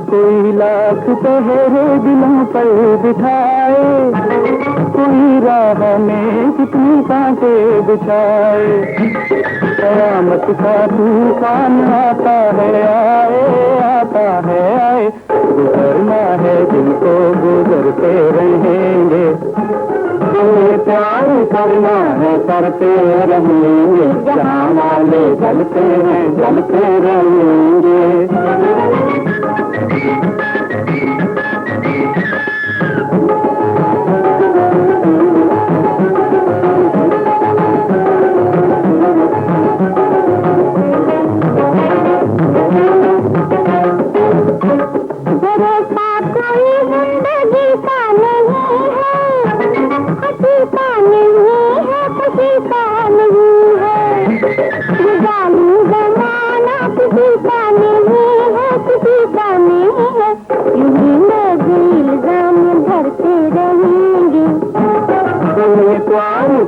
कोई लाख पहरे दिलों पर बिठाए, कोई राह में कितनी कांटे बिछाए। कयामत का तूफान आता है आए, गुजरना है जिनको गुजरते रहेंगे। तुम्हें प्यार करना है करते रहेंगे, जहाँ वाले जलते हैं जलते रहेंगे।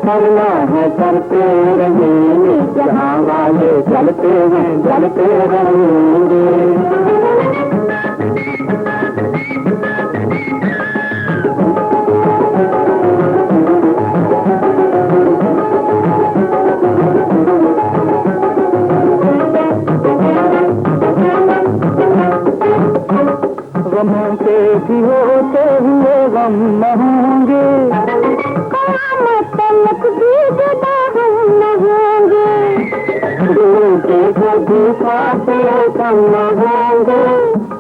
करना है करते रहेंगे, जहाँ वाले जलते हैं जलते रहेंगे। गमों के भी होते हुए गम न होंगे,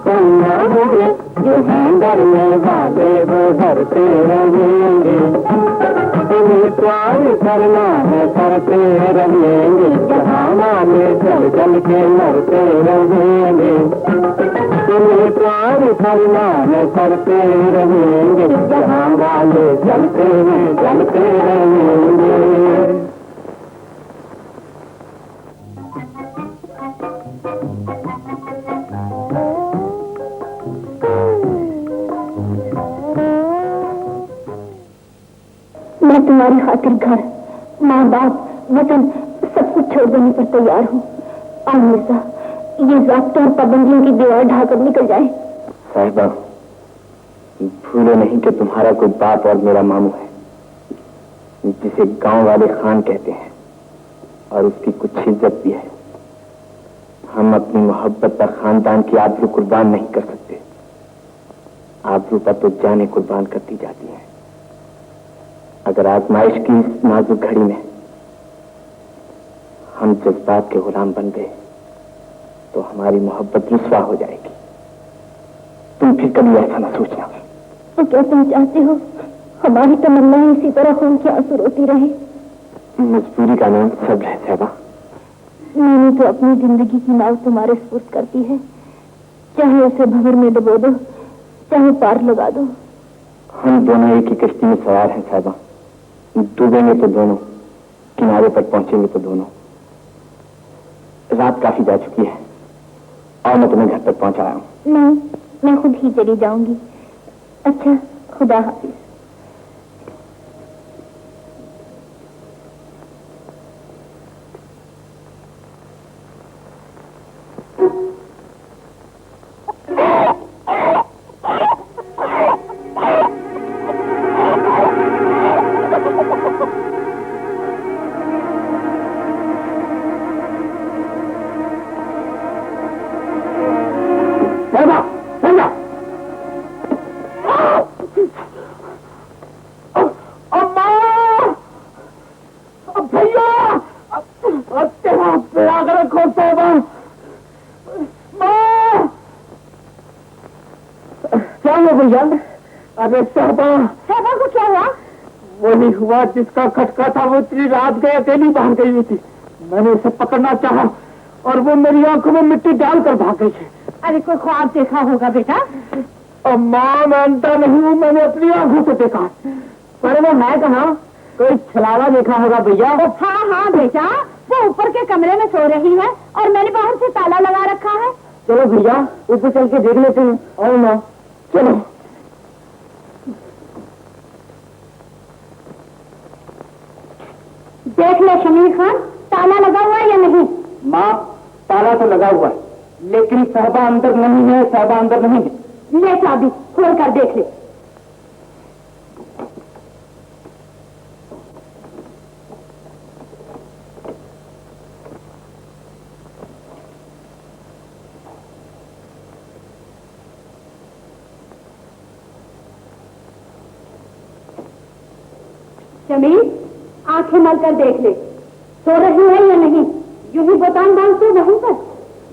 कम न होंगे, जो हैं डरने वाले वो डरते रहेंगे। तुम्हें प्यार करना है करते रहेंगे, जहाँ वाले जल जल के मरते रहेंगे। तुम्हें प्यार करना है करते रहेंगे, जहाँ वाले जलते हैं जलते रहेंगे। मैं तुम्हारी खातिर घर, माँ बाप, वतन सब कुछ छोड़ देने पर तैयार हूँ। और मिर्जा, ये ज़ाब्तों और पाबंदियों की दीवार ढाकर निकल जाए। साहिबा, भूलो नहीं कि तुम्हारा कोई बाप और मेरा मामू है, जिसे गांव वाले खान कहते हैं, और उसकी कुछ इज्जत भी है। हम अपनी मोहब्बत पर खानदान की आबरू कुर्बान नहीं कर सकते। आबरू पर तो जाने कुर्बान करती जाती है। अगर आजमाइश की इस नाजुक घड़ी में हम जज्बात के गुलाम बन गए तो हमारी मोहब्बत रुस्वा हो जाएगी। तुम फिर कभी ऐसा ना सोचना। तो क्या तुम चाहते हो हमारी तमन्ना इसी तरह खून के आंसू रोती रहे? मजबूरी का नाम सब्र है साहिबा। मैंने तो अपनी जिंदगी की नाव तुम्हारे सुपुर्द कर दी है, चाहे उसे भंवर में डुबो दो, चाहे पार लगा दो। हम दोनों एक ही कश्ती में सवार हैं साहिबा। डूबेंगे तो दोनों, किनारे पर पहुंचेंगे तो दोनों। रात काफी जा चुकी है और मैं तुम्हें घर तक पहुंचाया हूँ। नहीं, मैं खुद ही चली जाऊंगी। अच्छा, खुदा हाफिज। अरे साहबा को क्या हुआ? वही हुआ जिसका खटका था। वो इतनी रात गए अकेली बाहर गई हुई थी। मैंने उसे पकड़ना चाहा और वो मेरी आंखों में मिट्टी डालकर भाग गई है। अरे कोई ख्वाब देखा होगा बेटा। और माँ मानता नहीं हूँ, मैंने अपनी आंखों से देखा। पर वो मैं कहा, कोई छलावा देखा होगा भैया। हाँ हाँ बेटा, वो ऊपर के कमरे में सो रही है और मैंने बाहर से ताला लगा रखा है। चलो भैया ऊपर चल के देख लेते हैं। और माँ चलो। देख ले शमीर खान, ताला लगा हुआ है या नहीं? माँ ताला तो लगा हुआ है, लेकिन साहबा अंदर नहीं है, साहबा अंदर नहीं है। ले चाबी खोल कर देख ले। शमीर आंखें मल कर देख ले, सो रही है या नहीं। यूं ही बोतान बांध से वहीं पर।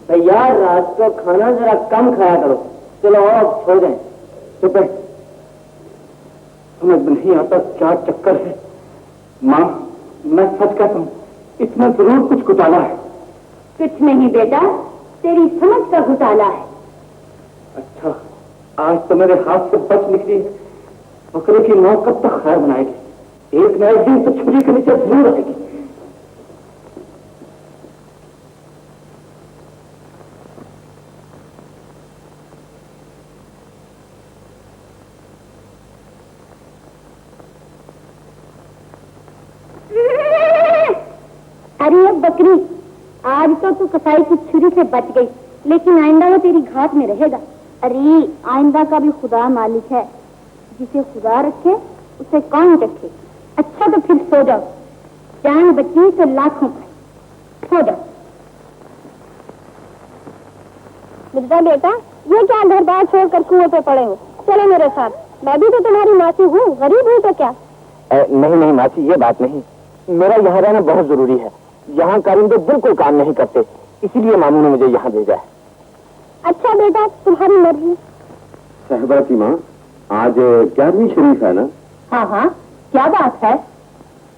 भैया रात को खाना जरा कम खाया करो। चलो अब सो जाए। चुप है, समझ नहीं आता क्या चक्कर है। माँ मैं सच कहता हूँ, इसमें जरूर कुछ घोटाला है। कुछ नहीं बेटा, तेरी समझ का घोटाला है। अच्छा आज तो मेरे हाथ से बच निकली है। बकरे की माँ कब तक खैर बनाएगी? एक न एक दिन तो छुरी के नीचे जरूर आएगी। अरे अब बकरी, आज तो तू कसाई की छुरी से बच गई, लेकिन आइंदा वो तेरी घात में रहेगा। अरे आइंदा का भी खुदा मालिक है, जिसे खुदा रखे उसे कौन रखे। अच्छा तो फिर सो जाओ, जान बची तो लाखों का। सो जाओ। मिर्जा बेटा, ये क्या घर बार छोड़कर कुएं पे पड़े हो? चलो मेरे साथ, मैं भी तो तुम्हारी मासी हूँ, गरीब हूँ तो क्या। नहीं नहीं मासी, ये बात नहीं। मेरा यहाँ रहना बहुत जरूरी है। यहाँ कारिंदे बिल्कुल काम नहीं करते, इसीलिए मामू ने मुझे यहाँ भेजा है। अच्छा बेटा, तुम्हारी मर्जी। साहिबा की माँ, आज 11वीं शरीफ है ना? हाँ हाँ, क्या बात है?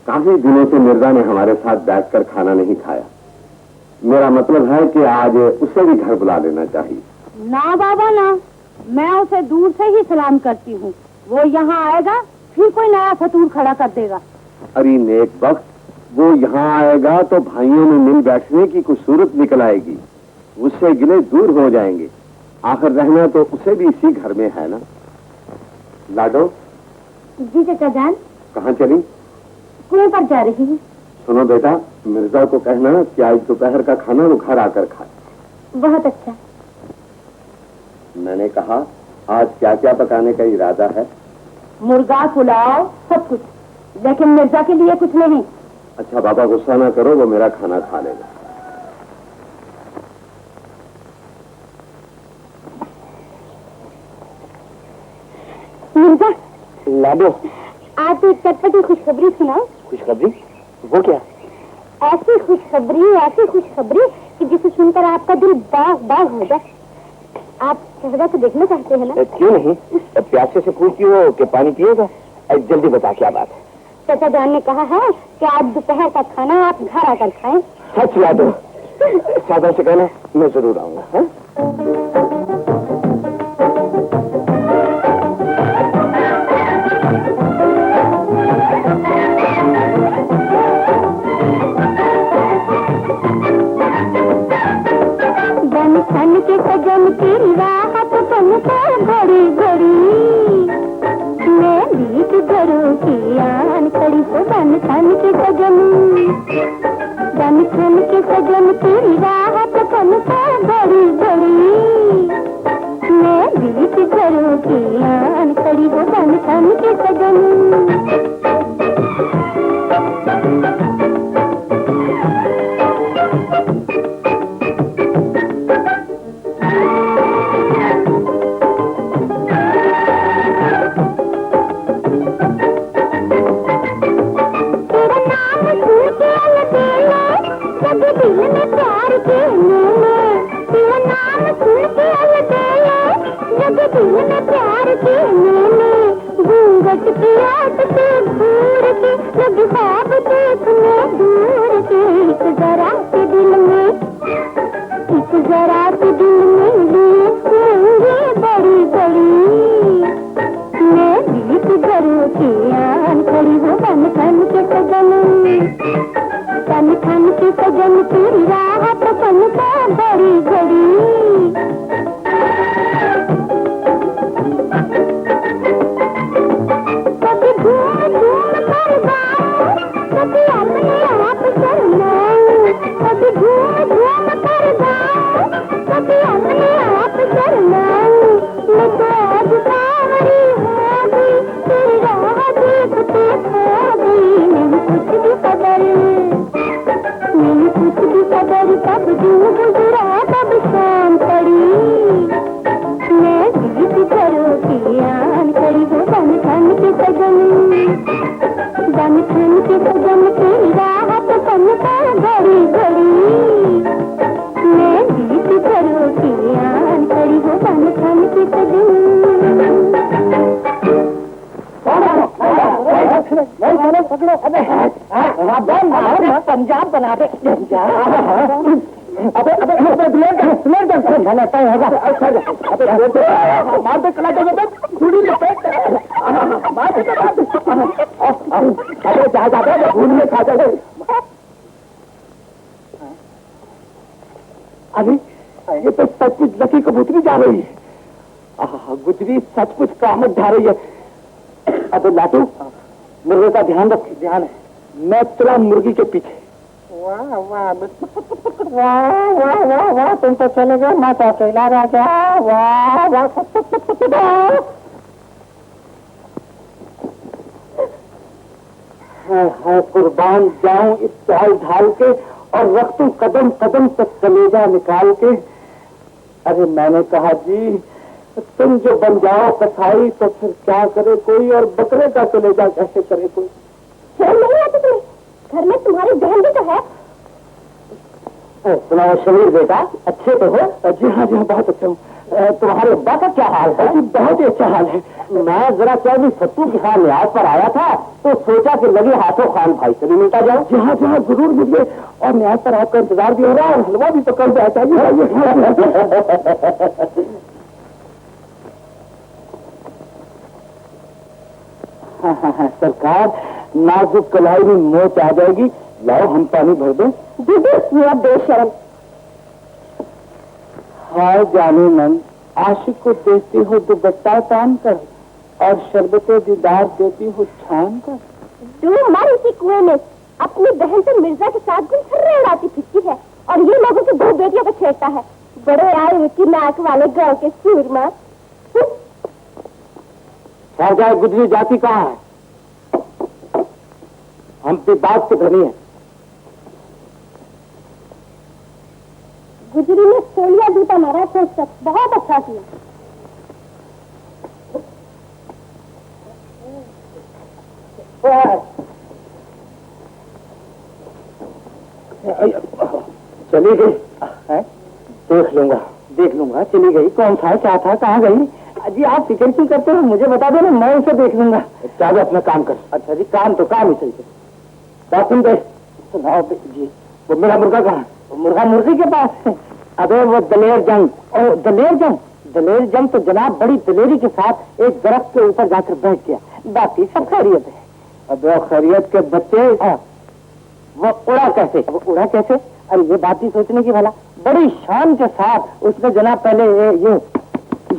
काफी दिनों से मिर्जा ने हमारे साथ बैठकर खाना नहीं खाया। मेरा मतलब है कि आज उसे भी घर बुला लेना चाहिए। ना बाबा ना, मैं उसे दूर से ही सलाम करती हूँ। वो यहाँ आएगा फिर कोई नया फतूर खड़ा कर देगा। अरे नेक वक्त, वो यहाँ आएगा तो भाइयों में मिल बैठने की कुछ सूरत निकल आएगी। उससे गिले दूर हो जाएंगे। आखिर रहना तो उसे भी इसी घर में है ना। लाडो। जी चाचा जान। कहाँ चली? कुएं पर जा रही हूँ। सुनो बेटा, मिर्जा को कहना कि आज दोपहर का खाना वो घर आकर खाए। बहुत अच्छा। मैंने कहा आज क्या क्या पकाने का इरादा है? मुर्गा, पुलाव, सब कुछ, लेकिन मिर्जा के लिए कुछ नहीं। अच्छा बाबा गुस्सा ना करो, वो मेरा खाना खा लेगा। मिर्जा। लाडो। आज तो एक चटपटी खुशखबरी सुनाओ। खुशखबरी? वो क्या? ऐसी खुशखबरी कि जिसे सुनकर आपका दिल बाग बाग हो जाए। आप शहजा को देखना चाहते हैं ना? क्यों नहीं, प्यासे से पूछती हो कि पानी पिएगा। जल्दी बता क्या बात है। चाचा जान ने कहा है कि आज दोपहर का खाना आप घर आकर खाएं। सच लाडो, सादा से कहना मैं जरूर आऊंगा। हाँ? बन के सजन की राहत बनता घड़ी घड़ी, मैं बीच घरों की आन खड़ी तो बन के सजन की राहत बनता घड़ी घड़ी, मैं बीच घरों की आन खड़ी तो बन के सजन। घूंघट की आट से घूर के जब ख्वाब देखने दूर के, एक जरा के दिल में पंजाब बना दे। अबे मार दे कला छुरी में पेट मार दे भूल में खा जाए। अभी ये तो सचमुच लकी कबूतरी जा रही है। गुजरी सचमुच कामत ढा रही है। अबे लाटू मुर्गे का ध्यान रख। ध्यान है। मैं चला मुर्गी के पीछे। वाह वाह वाह वाह वाह वाह, तुम तो चले गए, मैं तो अकेला रह गया। वाह वाह है कुर्बान जाऊं इस चाल ढाल के और रख दूं कदम कदम तक कलेजा निकाल के। अरे मैंने कहा जी तुम जो बन जाओ कसाई तो फिर क्या करे कोई, और बकरे का कलेजा कैसे करे कोई। शर्म नहीं आती तुम्हें? घर में तुम्हारी बहन भी तो है। सुनाओ शमीर बेटा, अच्छे तो हो? जी हाँ बहुत अच्छे हूँ। तुम्हारे अब्बा का क्या हाल है? जी बहुत ही अच्छा हाल है। मैं जरा 24 सत्तू के यहाँ न्याय पर आया था तो सोचा कि लगे हाथों खान भाई से भी मिलता जाओ। जी हाँ जरूर मिलिए, और न्याय पर आपका इंतजार भी हो रहा है, और हलवा भी तो कल जाता है। सरकार नाजुक कलाई में मोच आ जाएगी, लाओ हम पानी भर दें। ये बेशरम। हाय जाने मन, आशिक को देती हो दुपट्टा तान कर और शरबते दीदार देती हो छान कर। तू मर इसी कुएं में। अपनी बहन से मिर्जा के साथ गुलछर्रे उड़ाती फिरती है और ये लोगों की 2 बेटियों को छेड़ता है। बड़े आए ऊंची नाक वाले गांव के सूरमा। शाहजहाँ गुजरी जाति कहाँ है? हम पे बात से धनी है। गुजरी ने सोलिया जूता मारा तो सब बहुत अच्छा किया। चली गई है? देख लूंगा चली गई। कौन था क्या था कहाँ गई? जी आप फिक्र क्यों करते हो, मुझे बता दो ना, मैं उसे देख लूंगा। चाहे अपना काम कर। अच्छा जी काम तो काम ही चलते। सुन गए सुनाओ जी, वो मेरा मुर्गा कहाँ? मुर्गा मुर्गी के पास है। अबे वो दलेर जंग। और दलेर जंग तो जनाब बड़ी दलेरी के साथ एक दरख्त के ऊपर जाकर बैठ गया। बाकी सब खैरियत है। अबे खैरियत के बच्चे, वो उड़ा कैसे? अरे ये बात ही सोचने की भला। बड़ी शान के साथ उसने जनाब पहले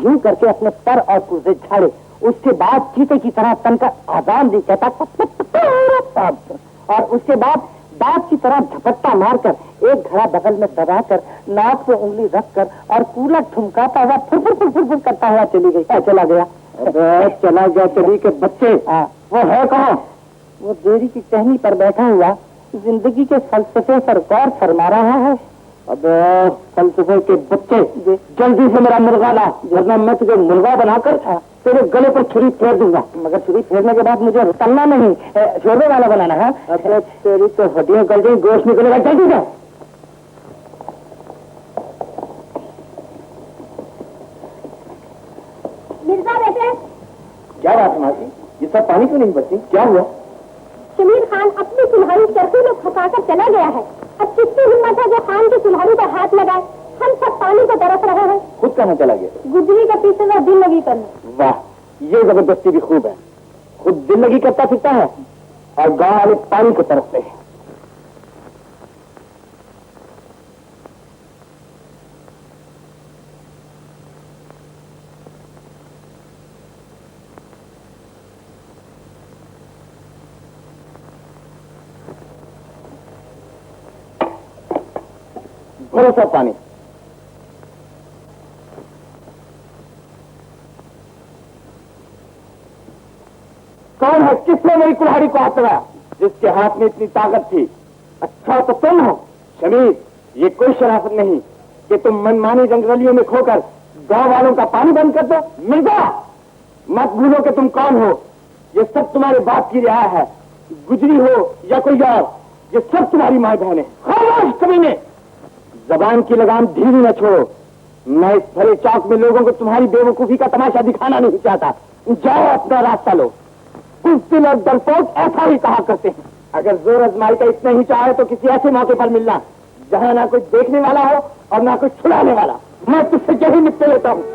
यूं करके अपने पर और पुर्जे झाड़े, उसके बाद चीते की तरह तनकर आजान दी कहता, और उसके बाद दांत की तरह झपट्टा मारकर एक घड़ा बगल में दबाकर नाक पे उंगली रखकर और कूला ठुमकाता हुआ फुर करता हुआ चला गया। चला गया चली के बच्चे। वो है कहाँ? वो देरी की टहनी पर बैठा हुआ जिंदगी के फलसफे पर गौर फरमा रहा है। अब फलसफे के बच्चे जल्दी से मेरा मुर्गा ला, वरना मैं तुझे मुर्गा बनाकर तेरे गले पर छुरी फेर दूंगा। मगर छुरी फेरने के बाद मुझे तलना नहीं, छोड़ने वाला बनाना है। अरे तेरी तो हड्डियां गल गई, गोश्त निकलेगा। जल्दी से। मिर्जा बेटे, क्या बात है मासी, ये सब पानी क्यों नहीं बची? क्या हुआ? शमीर खान अपनी सुल्हारी चरखी में फंसाकर चला गया है। अब किसकी हिम्मत है जो खान की सुल्हारी पर हाथ लगाए? हम सब पानी को तरस रहे हैं। खुद कहाँ चला गया? गुजरी का पीछे में दिल लगी करना। वाह, ये जबरदस्ती भी खूब है। खुद दिल लगी करता फिरता है और गांव वाले पानी को तरसते हैं। भरोसा पानी। कौन है? किसने मेरी कुल्हाड़ी को हाथ लगाया? जिसके हाथ में इतनी ताकत थी। अच्छा तो तुम हो शमीर। ये कोई शराफत नहीं कि तुम मनमानी रंगरलियों में खोकर गांव वालों का पानी बंद कर दो। मिर्जा, मत भूलो कि तुम कौन हो। ये सब तुम्हारे बाप की रिहा है। गुजरी हो या कोई और, ये सब तुम्हारी माँ बहन है। खामोश कमीने, जबान की लगाम ढीली न छोड़ो। मैं इस भरे चौक में लोगों को तुम्हारी बेवकूफी का तमाशा दिखाना नहीं चाहता। जाओ अपना रास्ता लो। कुछ दिल और डरपोक ऐसा ही कहा करते हैं। अगर जोर आजमाई का इतना ही चाहे तो किसी ऐसे मौके पर मिलना जहाँ ना कुछ देखने वाला हो और ना कुछ छुड़ाने वाला। मैं तुझसे यही निपटे लेता हूँ।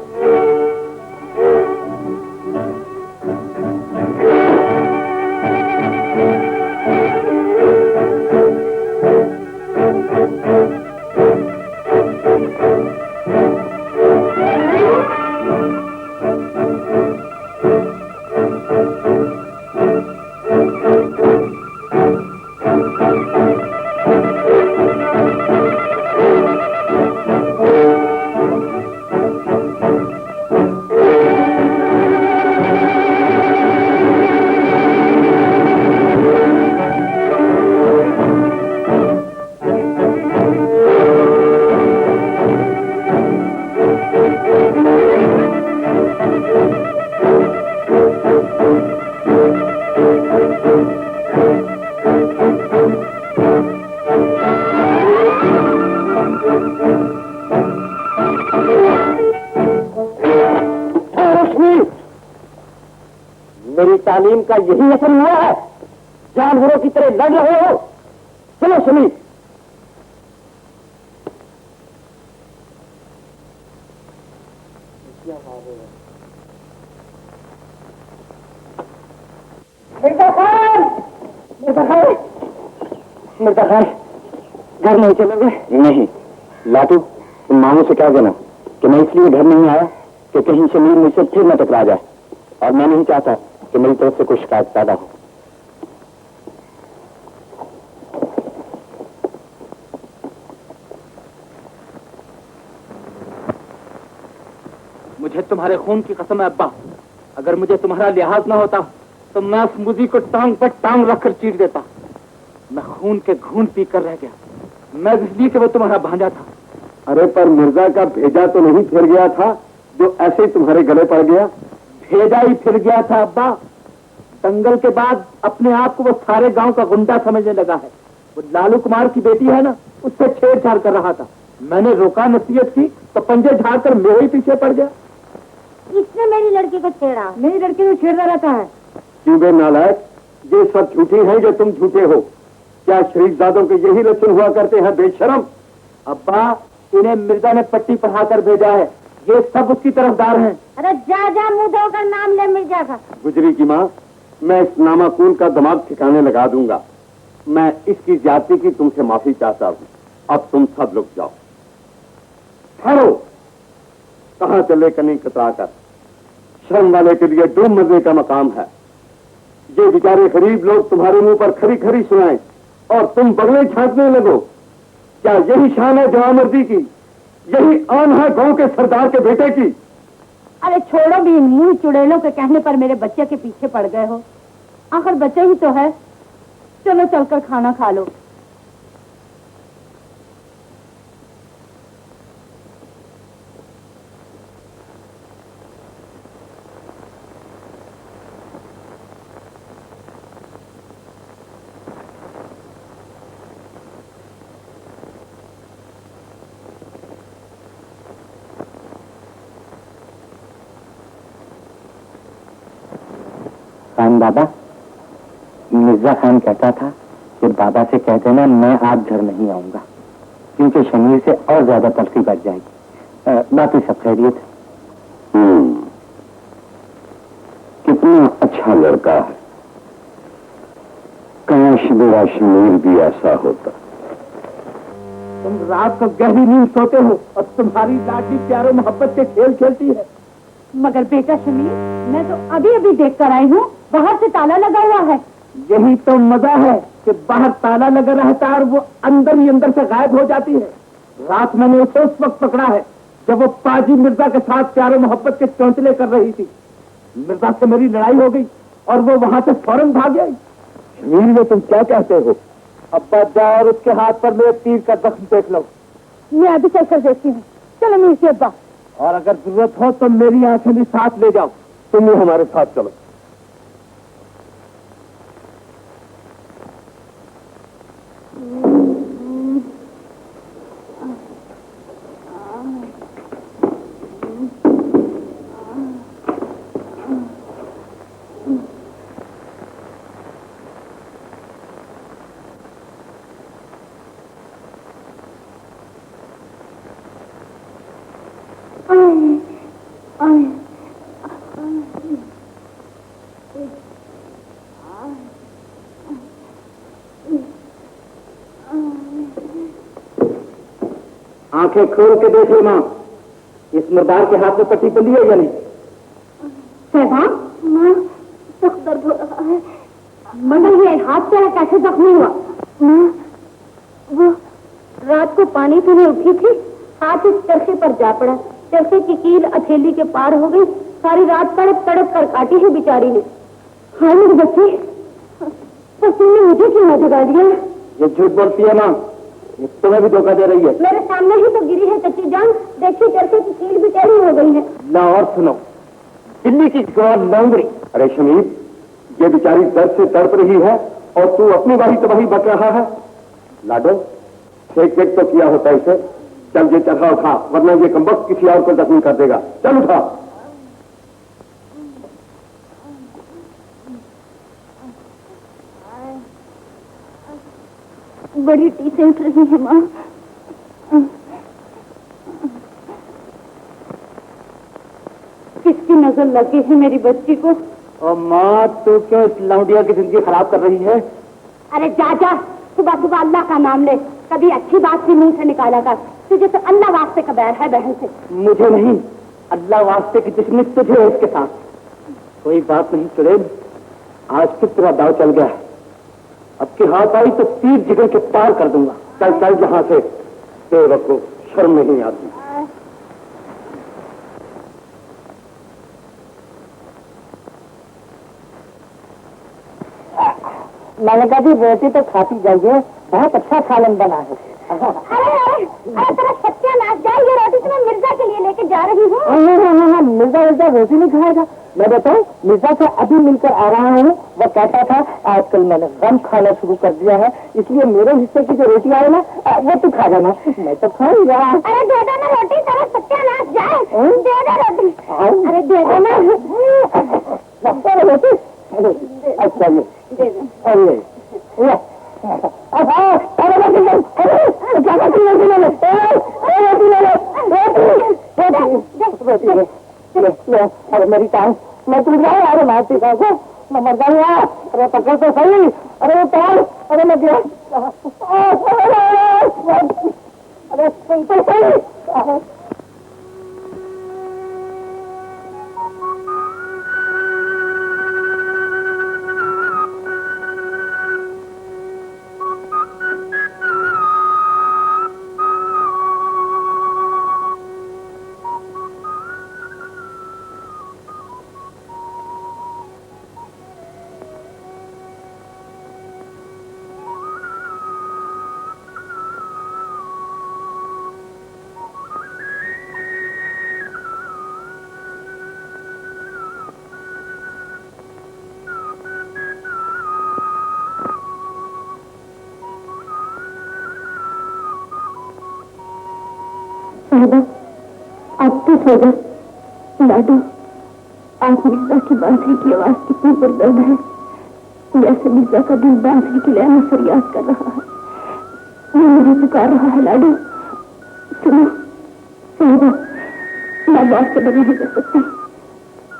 मेरी तालीम का यही असर हुआ है, जानवरों की तरह लड़ रहे हो। चलो सुनी। मिर्जा खान, मिर्जा खान, मिर्जा खान, घर नहीं चलोगे? नहीं लाटू, तुम मामू से कह देना कि मैं इसलिए घर नहीं आया कि कहीं शमीर मुझसे फिर न टकरा जाए, और मैं नहीं चाहता कि मेरी तरफ से कोई शिकायत पैदा हो। मुझे तुम्हारे खून की कसम है अब्बा, अगर मुझे तुम्हारा लिहाज न होता तो मैं उस मुझी को टांग पर टांग रखकर चीर देता। मैं खून के घूंट पी कर रह गया, मैं इसलिए कि वो तुम्हारा भांजा था। अरे पर मिर्जा का भेजा तो नहीं फिर गया था जो ऐसे ही तुम्हारे गले पड़ गया? भेजा ही फिर गया था अब्बा। दंगल के बाद अपने आप को वो सारे गांव का गुंडा समझने लगा है। वो लालू कुमार की बेटी है ना, उससे छेड़छाड़ कर रहा था। मैंने रोका, नसीहत की तो पंजे झाड़ कर मेरे ही पीछे पड़ गया। इसने मेरी लड़की को छेड़ा? मेरी लड़की को छेड़ता रहता है। क्यों बे नालायक, ये सब झूठी है जो तुम झूठे हो। क्या शरीफजादों के यही लक्षण हुआ करते हैं बेशरम? अब्बा, इन्हें मिर्जा ने पट्टी पढ़ाकर भेजा है, ये सब उसकी तरफदार हैं। अरे जा जा, मुंह धोकर नाम ले मिर्जा का। गुजरी की माँ, मैं इस नामाकून का दिमाग ठिकाने लगा दूंगा। मैं इसकी ज्यादती की तुमसे माफी चाहता हूँ। अब तुम सब लोग जाओ। ठहरो, कहाँ चले कहीं कतरा कर? शर्म वाले के लिए डूब मरने का मकाम है। ये बेचारे गरीब लोग तुम्हारे मुंह पर खरी खरी सुनाएं और तुम बगले छांटने लगो। क्या यही शान है जवामर्दी की? यही आन है गांव के सरदार के बेटे की? अरे छोड़ो भी, मुंह चुड़ैलों के कहने पर मेरे बच्चे के पीछे पड़ गए हो। आखिर बच्चे ही तो है। चलो चलकर खाना खा लो। खान बाबा, मिर्जा खान कहता था कि बाबा से कह देना मैं आज घर नहीं आऊंगा, क्योंकि शमीर से और ज्यादा तलखी बढ़ जाएगी। बाकी सब खैरियत है। कितना अच्छा लड़का है। काश मेरा शमीर भी ऐसा होता। तुम रात को गहरी नींद सोते हो और तुम्हारी लाठी प्यारो मोहब्बत के खेल खेलती है। मगर बेटा शमीर, मैं तो अभी अभी देख कर आई हूँ, बाहर से ताला लगा हुआ है। यही तो मजा है कि बाहर ताला लगा रहता है और वो अंदर ही अंदर से गायब हो जाती है। रात मैंने उसे उस वक्त पकड़ा है जब वो पाजी मिर्जा के साथ प्यारो मोहब्बत के चौंचले कर रही थी। मिर्जा से मेरी लड़ाई हो गई और वो वहां से फौरन भाग गई। शमीर में तुम क्या कहते हो? अब्बा जा और उसके हाथ पर मेरे तीर का जख्म देख लो। मैं अभी चल कर देखती हूँ। चलो मीर से अब्बा। और अगर जरूरत हो तो मेरी आंखें भी साथ ले जाओ। तुम भी हमारे साथ चलो। आंखें खोल के देख ले माँ, इस मुर्दार के हाथ में पट्टी बंधी है या नहीं? शहबाज, माँ सख्त दर्द हो रहा है, मगर ये हाथ से कैसे जख्मी हुआ? माँ, वो रात को पानी पीने उठी थी, हाथ इस चरखे पर जा पड़ा, चरखे की कील हथेली के पार हो गई, सारी रात तड़प तड़प कर काटी है बेचारी ने। हाँ मेरे बच्चे, तो तुमने मुझे क्यों न जगा दिया? ये झूठ बोलती है माँ, ये तुम्हें भी धोखा दे रही है। मेरे सामने ही तो गिरी है चच्ची जान, देखिए चरखे की कील भी टेढ़ी हो गई है। ना और सुनो, दिल्ली की जवान लौंगड़ी। अरे शमीर, ये बेचारी दर्द से तड़प रही है और तू अपनी बारी तो वही बच रहा है। लाडो, फेंक फेंक तो किया होता इसे। चल ये चरखा उठा, वरना ये कमबख्त किसी और को जख्मी कर देगा। चल उठा। बड़ी टीसें उठ रही है माँ। किसकी नजर लगी है मेरी बच्ची को? और माँ, तू क्यों इस लौंडिया की जिंदगी खराब कर रही है? अरे जा जा, सुबह सुबह अल्लाह का नाम ले, कभी अच्छी बात भी मुंह से निकाला कर। तुझे तो अल्लाह वास्ते का बैर है बहन से। मुझे नहीं, अल्लाह वास्ते की दुश्मनी तुझे है इसके साथ। कोई बात नहीं चुड़ैल, आज फिर तेरा दाव चल गया है। अब की हाथ आई तो तीर जिगर के पार कर दूंगा। चल चल जहां से, बेवकूफ, शर्म नहीं आती। मैंने कहा जी रोटी तो खाती जाइए, बहुत अच्छा सालन बना है। अरे तेरा सत्यानाश जाए, ये रोटी तो मैं मिर्जा के लिए लेके जा रही हूँ। हाँ, मिर्जा रोटी नहीं खाएगा। मैं बताऊं, मिर्जा से अभी मिलकर आ रहा हूँ। वो कहता था आजकल मैंने गम खाना शुरू कर दिया है, इसलिए मेरे हिस्से की जो रोटी आए ना वो तू खा जाना। मैं तो खाऊंगा। अरे दे दो ना रोटी, तेरा सत्यानाश जाए, दे दो रोटी। अरे दे दो ना रोटी। अच्छा ये दे दो। अरे अरे मेरी टांग, मैं टूट जाऊँ। अरे मारती मैं मर जाऊँ। अरे पकड़ तो सही। अरे टांग, अरे मैं गिरा। अरे सुन तो सही। अब तो सो जा। लाडो, आप मिर्जा की बांसुरी की आवाज कितनी पुरदर्द है, जैसे मिर्जा का दिल बांसुरी की लय में फरियाद कर रहा है। वो मुझे पुकार रहा है। लाडो सुनो, साहिबा, मैं बात से बड़ी नहीं कर सकती।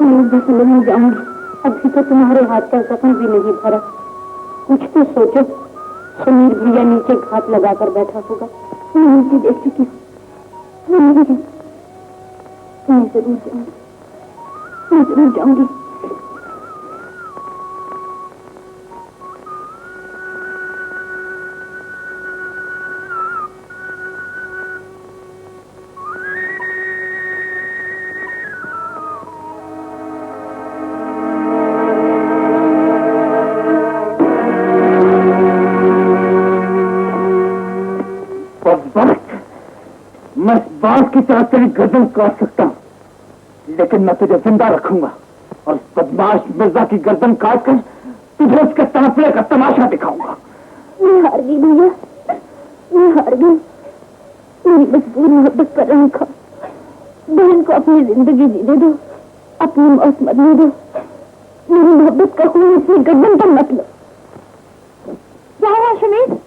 मैं मिर्जा से मिलने जाऊंगी। अभी तो तुम्हारे हाथ का जख्म भी नहीं भरा। कुछ तो सोचो। समीर भैया नीचे घात लगाकर बैठा होगा। मैं उनकी देख चुकी हूँ। मैं जरूर जाऊंगी, मैं जरूर जाऊंगी। मैं बांस की तरह तेरी गर्दन काट सकता हूँ, लेकिन मैं तुझे जिंदा रखूंगा और उस बदमाश मिर्जा की गर्दन काट कर तुझे उसके तड़पने का तमाशा दिखाऊंगा। मैं हार गई भैया, मैं हार गई। मेरी मजबूर मोहब्बत पर रंग खाओ। बहन को अपनी जिंदगी जीने दो, अपनी मौत मरने दो। मेरी मोहब्बत का खून अपनी गर्दन पर मत लो। क्या हुआ शमीर?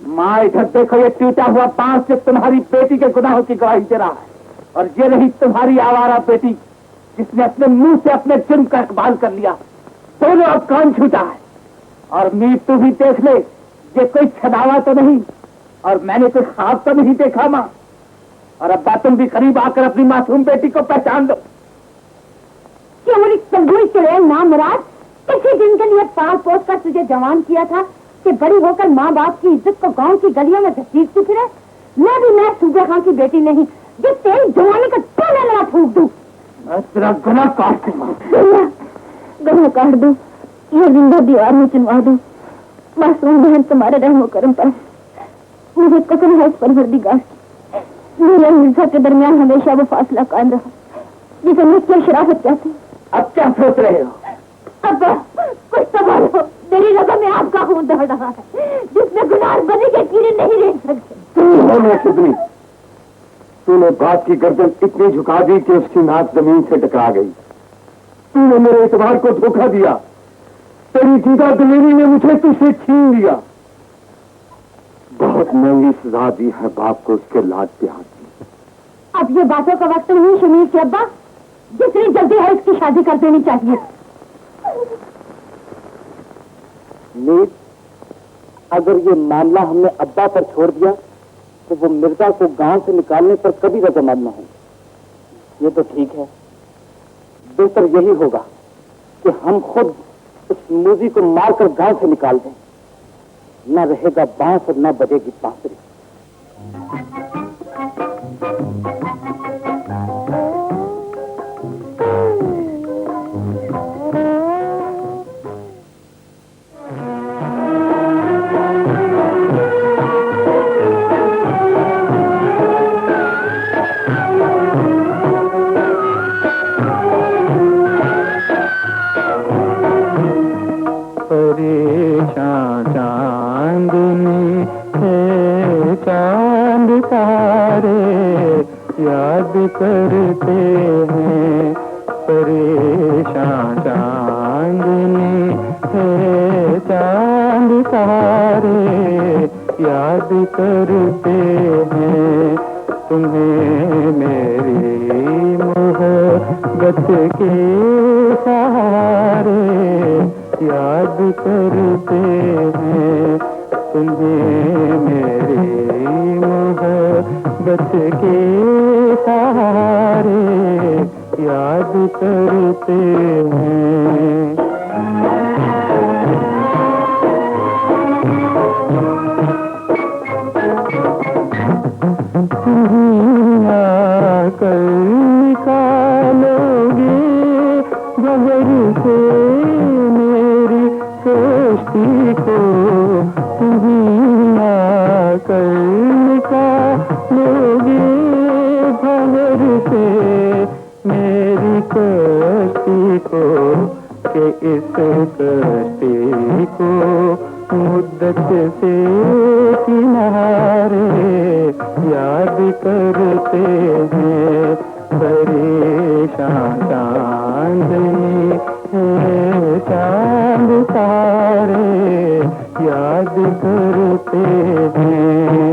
माँ इधर देखो, ये टूटा हुआ बांस से तुम्हारी बेटी के गुनाहों की गवाही दे रहा है। और ये रही तुम्हारी आवारा बेटी, जिसने अपने मुंह से अपने जुर्म का इकबाल कर लिया। दोनों अब कान छूटा है। और मीर तू भी देख ले, ये कोई छदावा तो नहीं और मैंने कोई ख्वाब तो नहीं देखा। माँ और अब्बा तुम भी करीब आकर अपनी मासूम बेटी को पहचान दो। क्यों संगुई चुड़ैल ना मुराद, इसी दिन के लिए पाल पोस कर तुझे जवान किया था कि बड़ी होकर माँ बाप की इज्जत को गांव की गलियों में घसीटती फिरे। मैं सूबे खां की बेटी नहीं जो तेरी जवानी का टोला ना फूक दूं। मैं तेरा गला काट दूंगा। गला काट दूं या जिंदा दीवार में चिनवा दूं, मासूम बहन तुम्हारे रहमो करम पर मुझे कसम है इस परवरदिगार की, मेरे मिर्जा के दरमियान हमेशा वो फासला कायम रहा जिसे मुझसे शराफत कहती। अब क्या सोच रहे हो? अब कुछ तो बोलो, मेरी रगों में आपका खून दौड़ रहा है जिसमें गुनाह बनी के कीड़े नहीं रह सकते। कितनी तूने बात की गर्दन इतनी झुका दी कि उसकी नाक जमीन से टकरा गई। तूने मेरे एतबार को धोखा दिया, तेरी दीदा दिलेरी ने मुझे तुझसे छीन लिया। बहुत महंगी सजा दी है बाप को उसके लाड प्यार की। अब ये बातों का वक्त नहीं शमीर के अब्बा, जितनी जल्दी है इसकी शादी कर देनी चाहिए। मीर, अगर ये मामला हमने अब्बा पर छोड़ दिया तो वो मिर्जा को गांव से निकालने पर कभी रजामंद न हो। ये तो ठीक है, बेहतर यही होगा कि हम खुद उस मूजी को मारकर गांव से निकाल दें। न रहेगा बांस और न बजेगी बांसुरी। याद करते हैं परेशान चांदनी है चांद तारे याद करते हैं तुम्हें मेरी मोहब्बत के सहारे याद करते हैं तुम्हें मेरी मोहब्बत के सहारे याद करते हैं। आकर निकालोगे जबर से मेरी सोचती को आकर निकालोगे भंवर से मेरी कश्ती को कि इस कश्ती को मुद्दत से किनारे याद करते हैं परेशान चांदनी है चांद तारे याद करते हैं।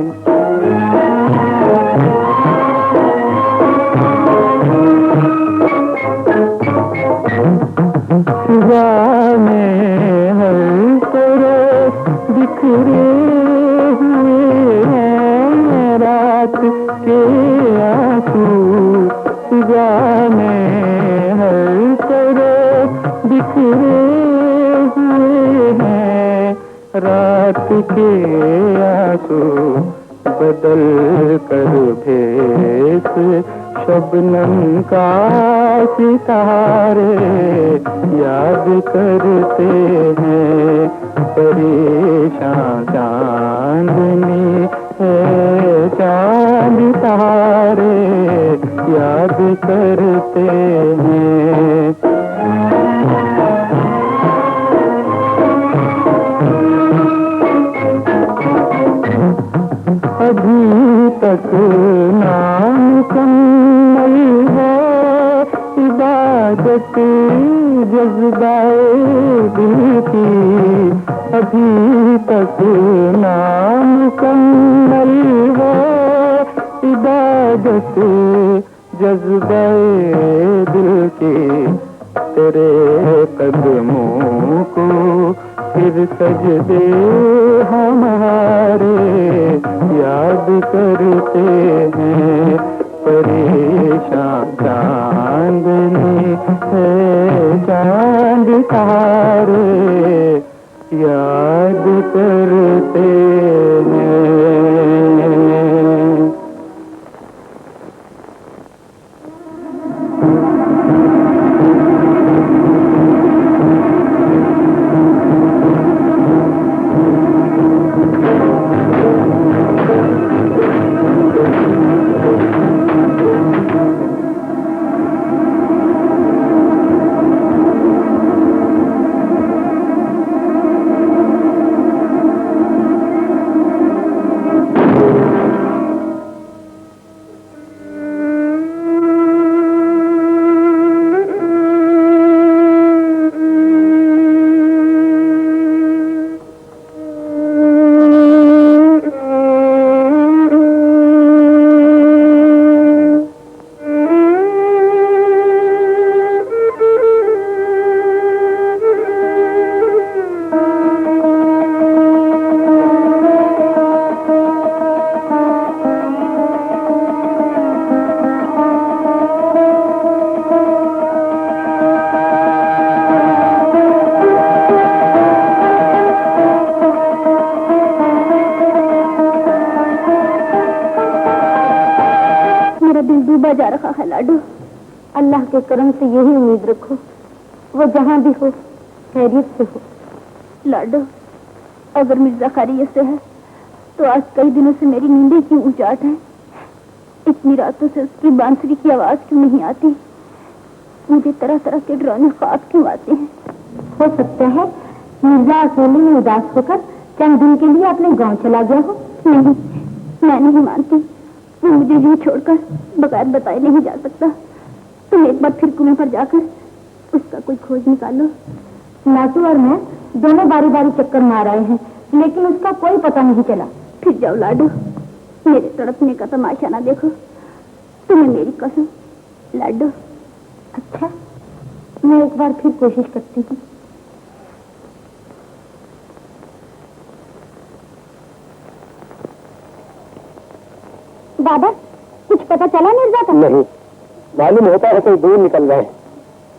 में हर तरफ बिखरे हुए हैं रात के आंसू में हर तरफ बिखरे हुए हैं रात के आंसू बदल कर भेस शबनम का सितारे याद करते हैं परेशान चांदनी है चांद तारे याद करते हैं। अभी तक नामुकम्मल है इबादत जज्बाए दिल की अभी तक नामुकम्मल है इबादत जज्बाए दिल की तेरे कदमों को फिर सजदे हमारे याद करते हैं। परेशान चांदनी है चांद तारे याद करते हैं। जा रहा है लाडू। अल्लाह के करम से यही उम्मीद रखो, वो जहाँ भी हो खैरियत से हो। लाडू, अगर मिर्जा खैरियत से है तो आज कई दिनों से मेरी नींदें क्यों उचाट है? इतनी रातों से उसकी बांसुरी की आवाज क्यों नहीं आती? मुझे तरह तरह के डरावने ख्वाब क्यों आते हैं? हो सकता है मिर्जा अकेले में उदास होकर चंद दिन के लिए अपने गांव चला गया हो। नहीं, मैं नहीं मानती। वो मुझे यूं छोड़कर बगैर बताए नहीं जा सकता। तुम एक बार फिर कुएं पर जाकर उसका कोई खोज निकालो। नाटू और मैं दोनों बारी बारी चक्कर मार आए हैं, लेकिन उसका कोई पता नहीं चला। फिर जाओ लाडू, मेरे तड़पने का तमाशा ना देखो। तुम्हें मेरी कसम लाडू। अच्छा, मैं एक बार फिर कोशिश करती हूँ। दादा, कुछ पता चला मिर्जा का? नहीं, मालूम होता है कोई दूर निकल गए।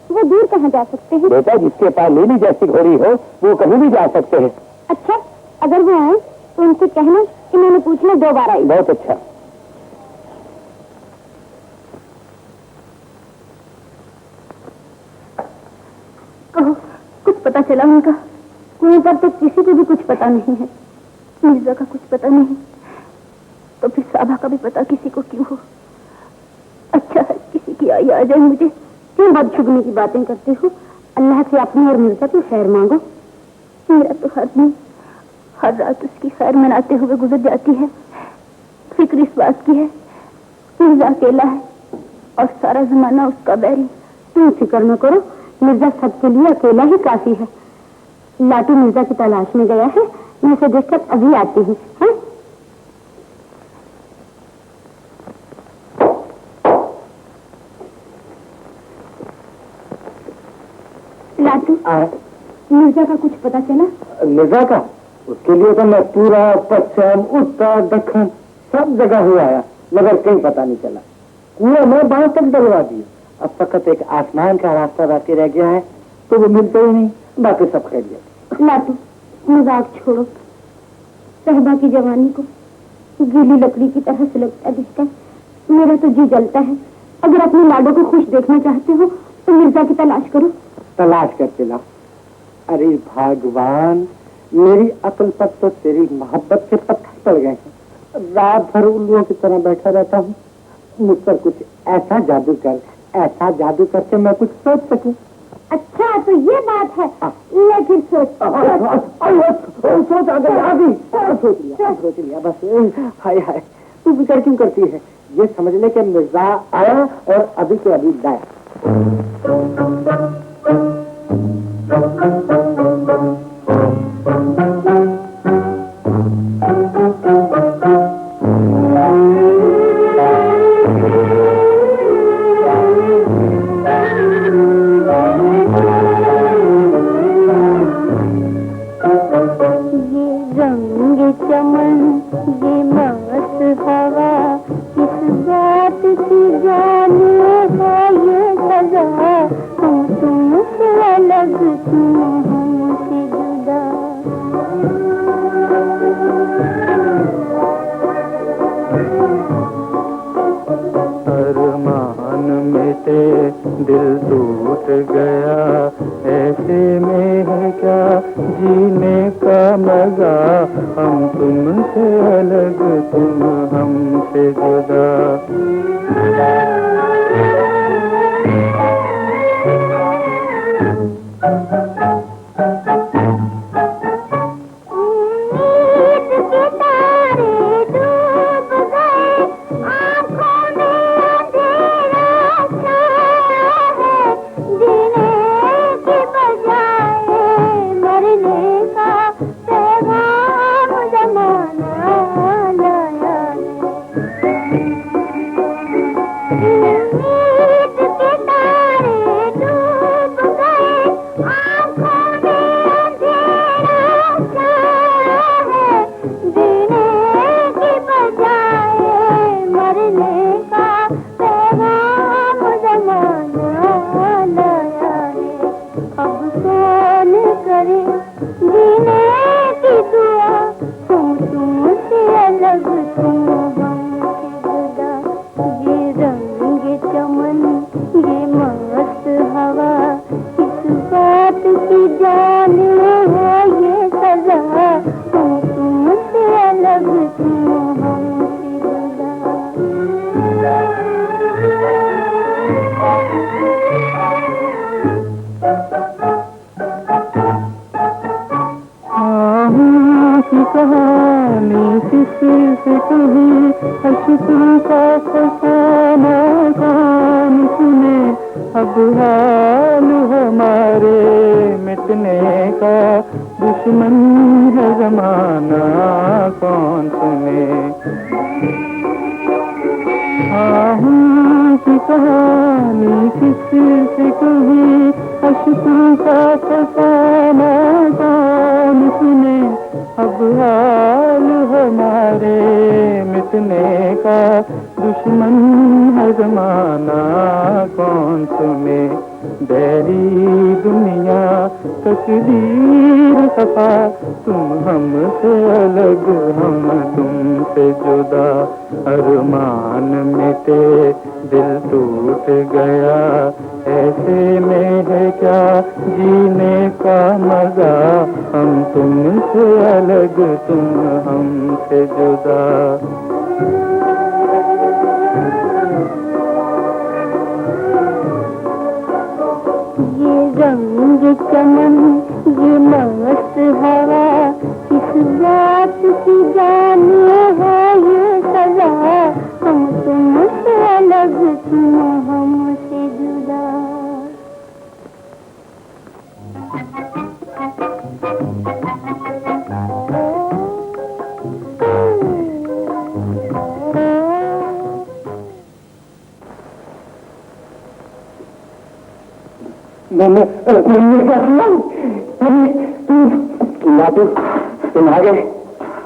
वो दूर कहाँ जा सकते हैं? बेटा, जिसके पास नीली जैसी घोड़ी हो वो कहीं भी जा सकते हैं। अच्छा, अगर वो आए तो उनसे कहना कि मैंने पूछना 2 बार आई। बहुत अच्छा। कहो, कुछ पता चला उनका? कुएं पर तो किसी को भी कुछ पता नहीं है। मिर्जा का कुछ पता नहीं तो फिर साबा का भी पता किसी को क्यों हो? अच्छा है किसी की आई आ जाए। मुझे क्यों बदशुगनी की बातें करती हो? अल्लाह से अपनी और मिर्जा की खैर मांगो। मेरा तो हर दिन हर रात उसकी खैर मनाते हुए गुजर जाती है। फिक्र इस बात की है मिर्जा अकेला है और सारा जमाना उसका बैरी। तुम फिक्र न करो, मिर्जा सबके लिए अकेला ही काफी है। लाटू मिर्जा की तलाश में गया है, मैं उसे देखकर अभी आती हूँ। हाँ? लाटू, मिर्जा का कुछ पता चला? मिर्जा का? उसके लिए तो मैं पूरा पश्चिम उत्तर दक्षिण सब जगह हुआ आया, मगर कहीं पता नहीं चला। कुएं में बांस तक डलवा दी, अब फकत एक आसमान का रास्ता बाकी रह गया है, तो वो मिलता ही नहीं। बाकी सब खैरियत। लाटू, मजाक छोड़ो। सहबा की जवानी को गीली लकड़ी की तरह सुलगता दिखता है। मेरा तो जी जलता है। अगर अपने लाडो को खुश देखना चाहते हो तो मिर्जा की तलाश करो। तलाश कर चला। अरे भगवान, मेरी अकल पर तो तेरी मोहब्बत के पत्थर पड़ गए हैं। रात भर उल्लुओं की तरह बैठा रहता हूँ। मुझ पर कुछ ऐसा जादू कर के मैं कुछ सोच सकूं। अच्छा, तो ये बात है। ले फिर सोच। सोच आ गई। सोच लिया बस। हाय हाय, तू विचार क्यों करती है? ये समझ ले कि मिर्जा आया और अभी के अभी गाया। तुम हमसे जुदा। अरमान मिटे दिल टूट गया, ऐसे में है क्या जीने का मजा, हम तुमसे अलग तुम हमसे जुदा। कहानी किससे कही, अश्कों का फसाना कौन सुने, अब हाल हमारे मिटने का दुश्मन है जमाना कौन सुने। आहूं की कहानी किससे कही, अश्कों का फसाना कौन सुने, अब हाल हमारे मिटने का दुश्मन है जमाना कौन सुने। बैरी दुनिया तकदीर खफा, तुम हमसे अलग हम तुमसे जुदा। अरमान मिटे दिल टूट गया, ऐसे में है क्या जीने का मजा, हम तुमसे अलग तुम हमसे जुदा। ये रंग चमन ये मस्त हवा, किस बात की जाने है ये सजा, हम तुमसे अलग तुम हमसे जुदा। लाटू तुम आ गए,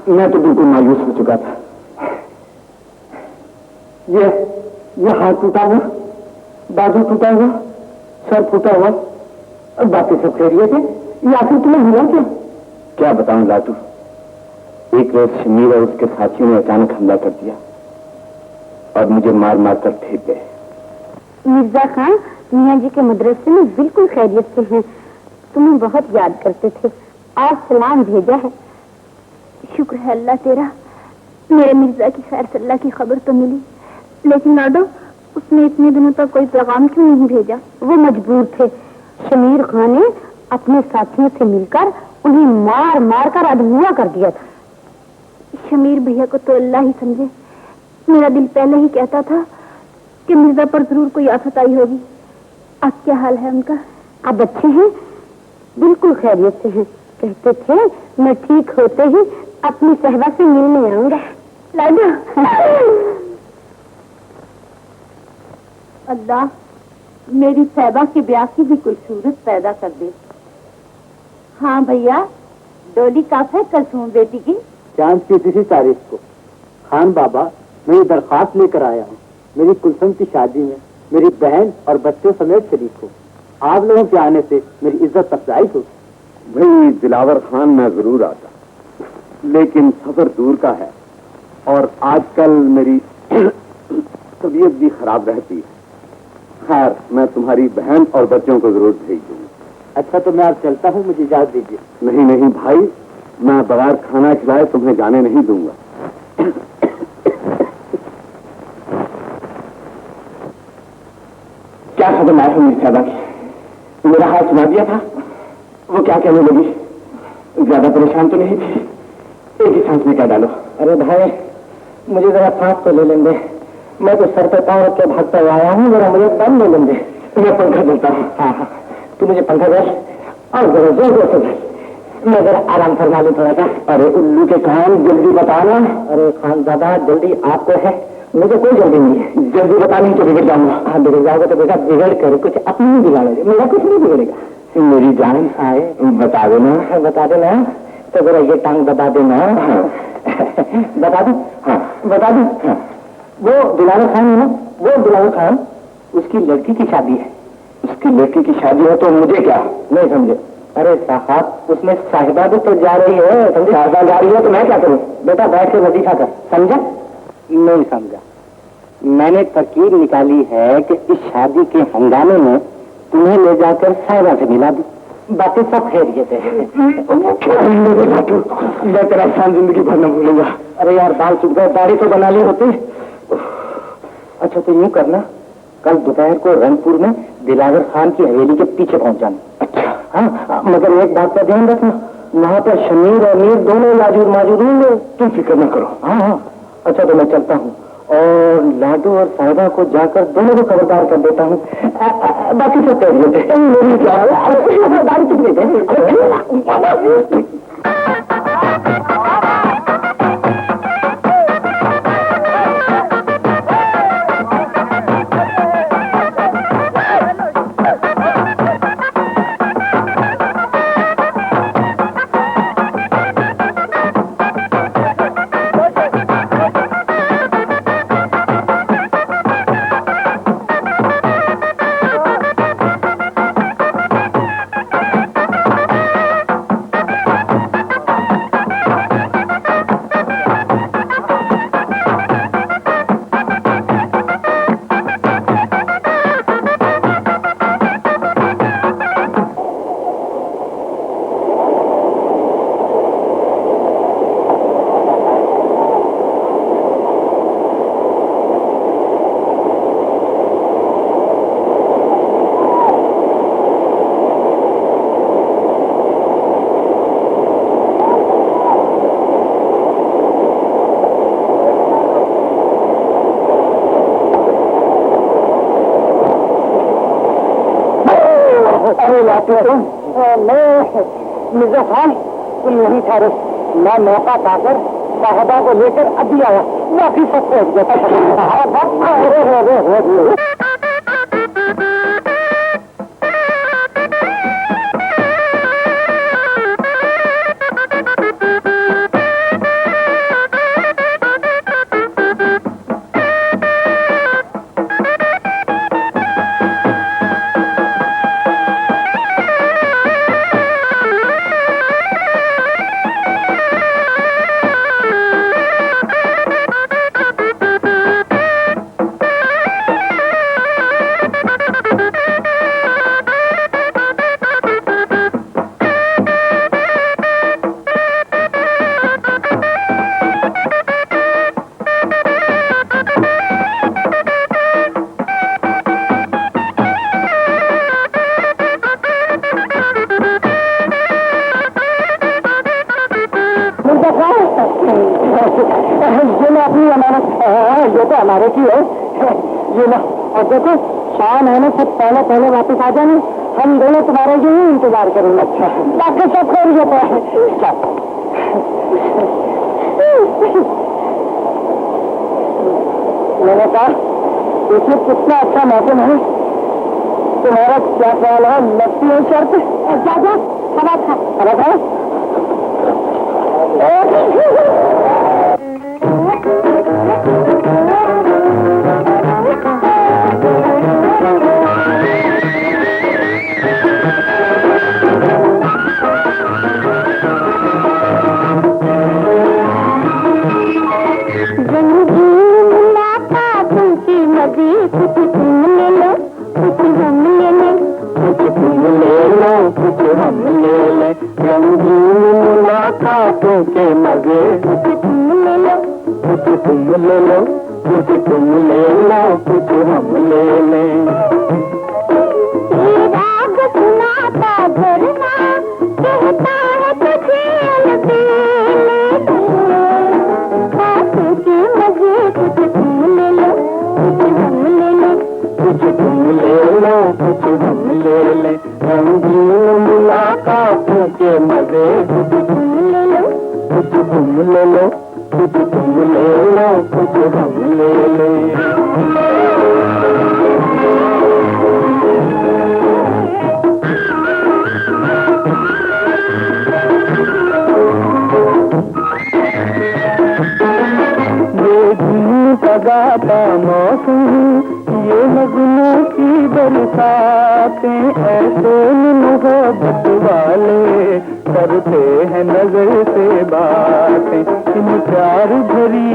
मैं तो बिल्कुल मायूस हो चुका था। ये हाथ टूटा हुआ, बाजू टूटा हुआ, सर फूटा हुआ, बाकी सब खैरियत है, ये आखिर तुम्हें मिला क्या? क्या बताऊं लाटू, एक रोज शमीर और उसके साथियों ने अचानक हमला कर दिया और मुझे मार मार कर फेंक गए। मिर्जा खान मियाँ जी के मदरसे में बिल्कुल खैरियत से हैं, तुम्हें बहुत याद करते थे, आज सलाम भेजा है। शुक्र है अल्लाह तेरा, मेरे मिर्जा की खैर सल्ला की खबर तो मिली, लेकिन लाडो उसने इतने दिनों तक कोई पैगाम क्यों नहीं भेजा? वो मजबूर थे। शमीर खान ने अपने साथियों से मिलकर उन्हें मार मार कर अधूरा कर दिया था। शमीर भैया को तो अल्लाह ही समझे, मेरा दिल पहले ही कहता था कि मिर्जा पर जरूर कोई आफत आई होगी। अब क्या हाल है उनका? अब अच्छे हैं, बिल्कुल खैरियत से हैं। कहते थे मैं ठीक होते ही अपनी सहबा से मिलने आऊंगा। लाडो अल्लाह मेरी सहबा की ब्याह की भी कोई सूरत पैदा कर दे। हाँ भैया, डोली कब है कलसूम बेटी की? चांद की 3 तारीख को। खान बाबा, मैं ये दरख्वास्त लेकर आया हूँ, मेरी कुलसुम की शादी में मेरी बहन और बच्चों समेत शरीक हो। आप लोगों के आने से मेरी इज्जत अफजाई हो। भाई दिलावर खान मैं जरूर आता, लेकिन सफर दूर का है और आजकल मेरी तबीयत भी खराब रहती है। खैर, मैं तुम्हारी बहन और बच्चों को जरूर भेज दूंगा। अच्छा, तो मैं अब चलता हूँ, मुझे इजाजत दीजिए। नहीं नहीं भाई, मैं बगैर खाना खिलाए तुम्हें जाने नहीं दूंगा। क्या खबर लाए हो मेरी सादा की? मेरा हाथ सुना दिया था, वो क्या कहने लगी? ज्यादा परेशान तो नहीं थी? एक ही सांस में क्या डालो। अरे भाई, मुझे जरा सांस तो ले लेंगे, मैं तो सर पे पाँव रख के भागता हुआ आया हूँ, जरा मुझे दम ले लेंगे। मैं पंखा देता हूँ। हाँ हाँ, तू मुझे पंखा दे और जरा जोर जोर से दे, मैं जरा आराम फरमा लूँ थोड़ा सा। अरे उल्लू के कान, जल्दी बताना। अरे खान दादा, जल्दी आपको है, मुझे कोई जल्दी नहीं है। जल्दी बता, नहीं तो बिगड़ जाऊंगा। हाँ, बिगड़ जाओगे तो बेटा बिगड़ कर कुछ अपनी ही बिगाड़ोगे, मेरा कुछ नहीं बिगड़ेगा। मेरी जान आए, बता देना। बता देना तो जरा ये टांग बता देना। बता दो। हाँ बता दो। हाँ। वो दिलावर खान है ना, वो दिलावर खान, उसकी लड़की की शादी है। उसकी लड़की की शादी है तो मुझे क्या? नहीं समझे? अरे साहब, उसमें साहिबा भी तो जा रही है, समझे? साहिबा जा रही है तो मैं क्या करूं? बेटा बैठ के वजीफा कर, समझा? नहीं समझा। मैंने तरकीब निकाली है कि इस शादी के हंगामे में तुम्हें ले जाकर साहिबा से मिला दूं, बाकी सब खैरियत है। मैं तेरा एहसान जिंदगी भर न भूलूंगा। अरे यार, बाल सूख गए, दाढ़ी तो बना ली होती। अच्छा, तो यूं करना, कल दोपहर को रंगपुर में दिलावर खान की हवेली के पीछे पहुंच जाना। अच्छा। हाँ, मगर एक बात का ध्यान रखना, वहाँ पर शमीर और मीर दोनों मौजूद होंगे, तुम फिक्र न करो। हाँ हाँ। अच्छा, तो मैं चलता हूँ और लाडू और साहिबा को जाकर दोनों को खबरदार कर देता हूँ, बाकी सब कह देते हैं। दाढ़ी चुप लेते हैं। मिर्जा खान, तुम नहीं ठहरे, मैं मौका पाकर साहबा को लेकर अभी आया, बाकी सब अपनी अमानत, ये तो हमारे की है, ये लो। और देखो, शाम आने से पहले पहले वापस आ जाना, हम दोनों तुम्हारे जो ही इंतजार करेंगे। अच्छा, बाकी सब खैरियत है। मैंने कहा, इसमें कितना अच्छा मौसम है, तुम्हारा क्या ख्याल है? लगती है शर्त? जा हवा खा। कुछ हम ले लें, रंगीन मुलाकातों के मजे। कुछ तुम ले लो, कुछ तुम ले लो, कुछ तुम ले लो, कुछ हम ले लें। राग सुनाता झरना कहता है तुझे अलबेले, बातों के मजे। कुछ तुम ले लो, कुछ हम ले लो, कुछ तुम ले लो, कुछ हम ले लें, रंगीन मुलाकातों के मजे। कुछ तुम ले लो, कुछ तुम ले लो, कुछ तुम ले लो, कुछ हम ले लें। गाता मौसम, ये मजनू की बरसातें, ऐसे मोहब्बत वाले करते हैं नजर से बातें। इन प्यार भरी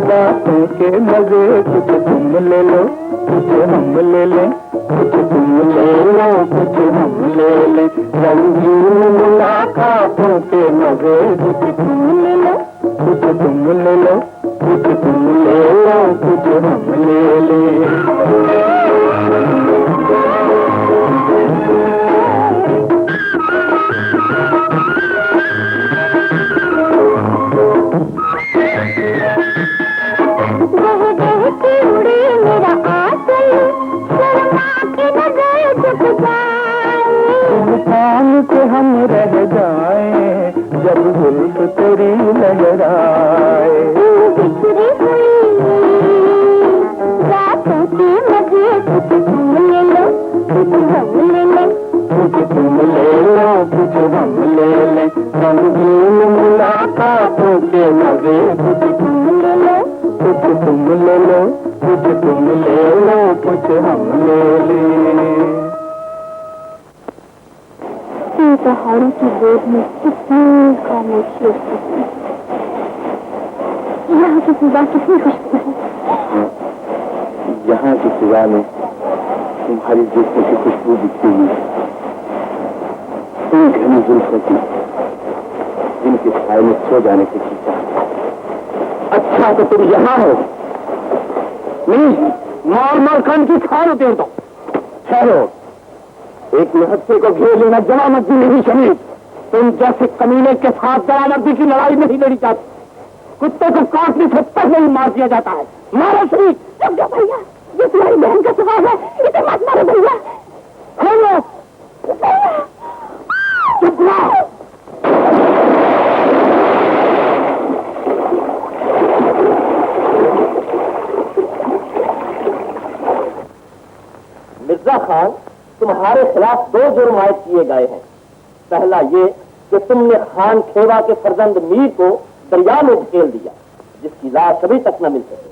बातों के मजे। कुछ तुम ले लो, कुछ हम ले लें, कुछ तुम ले लो, कुछ हम ले लें, रंगीन मुलाकातों के मजे। कुछ तुम ले लो, कुछ तुम ले लो, कुछ तुम ले लो, कुछ हम ले लें। उड़े मेरा आंचल, शर्मा के नजर झुक जाए। इंसान के हम रह जाएं, जब जुल्फ तेरी लहराए। बिखरी हुई रातों के मजे। कुछ तुम ले लो, कुछ हम ले लें, कुछ तुम ले लो, कुछ हम ले लें, रंगीन मुलाकातों के मजे। कुछ तुम ले लो, कुछ तुम ले लो, कुछ तुम ले लो, कुछ हम ले लें। पहाड़ों की गोद में कितनी खामोशी होती है, यहाँ की फिजा कितनी खुशबू है। यहाँ की फिजा में तुम्हारी जुल्फों की खुशबू दिखती हुई है, घनी जुल्फों की, जिनके साए में सो जाने की खींचा। अच्छा तो तुम यहाँ हो? नहीं, मार खान की खान होते हो। तो ठहरो, एक महत्व को घेर लेना जवामर्दी नहीं शमीर। तुम जैसे कमीने के साथ जवामर्दी की लड़ाई नहीं लड़ी जाती। कुत्ते को काटने से पहले ही मार दिया जाता है। मारो शरीर। रुक जाओ भैया, ये तुम्हारी बहन का सवाल है, इसे मत मारो भैया। चुप रहो। मिर्जा खान, तुम्हारे खिलाफ 2 जुर्म आयद किए गए हैं। पहला ये कि तुमने खान खेवा के फर्जंद मीर को दरिया में धकेल दिया, जिसकी लाश अभी तक न मिल सकी।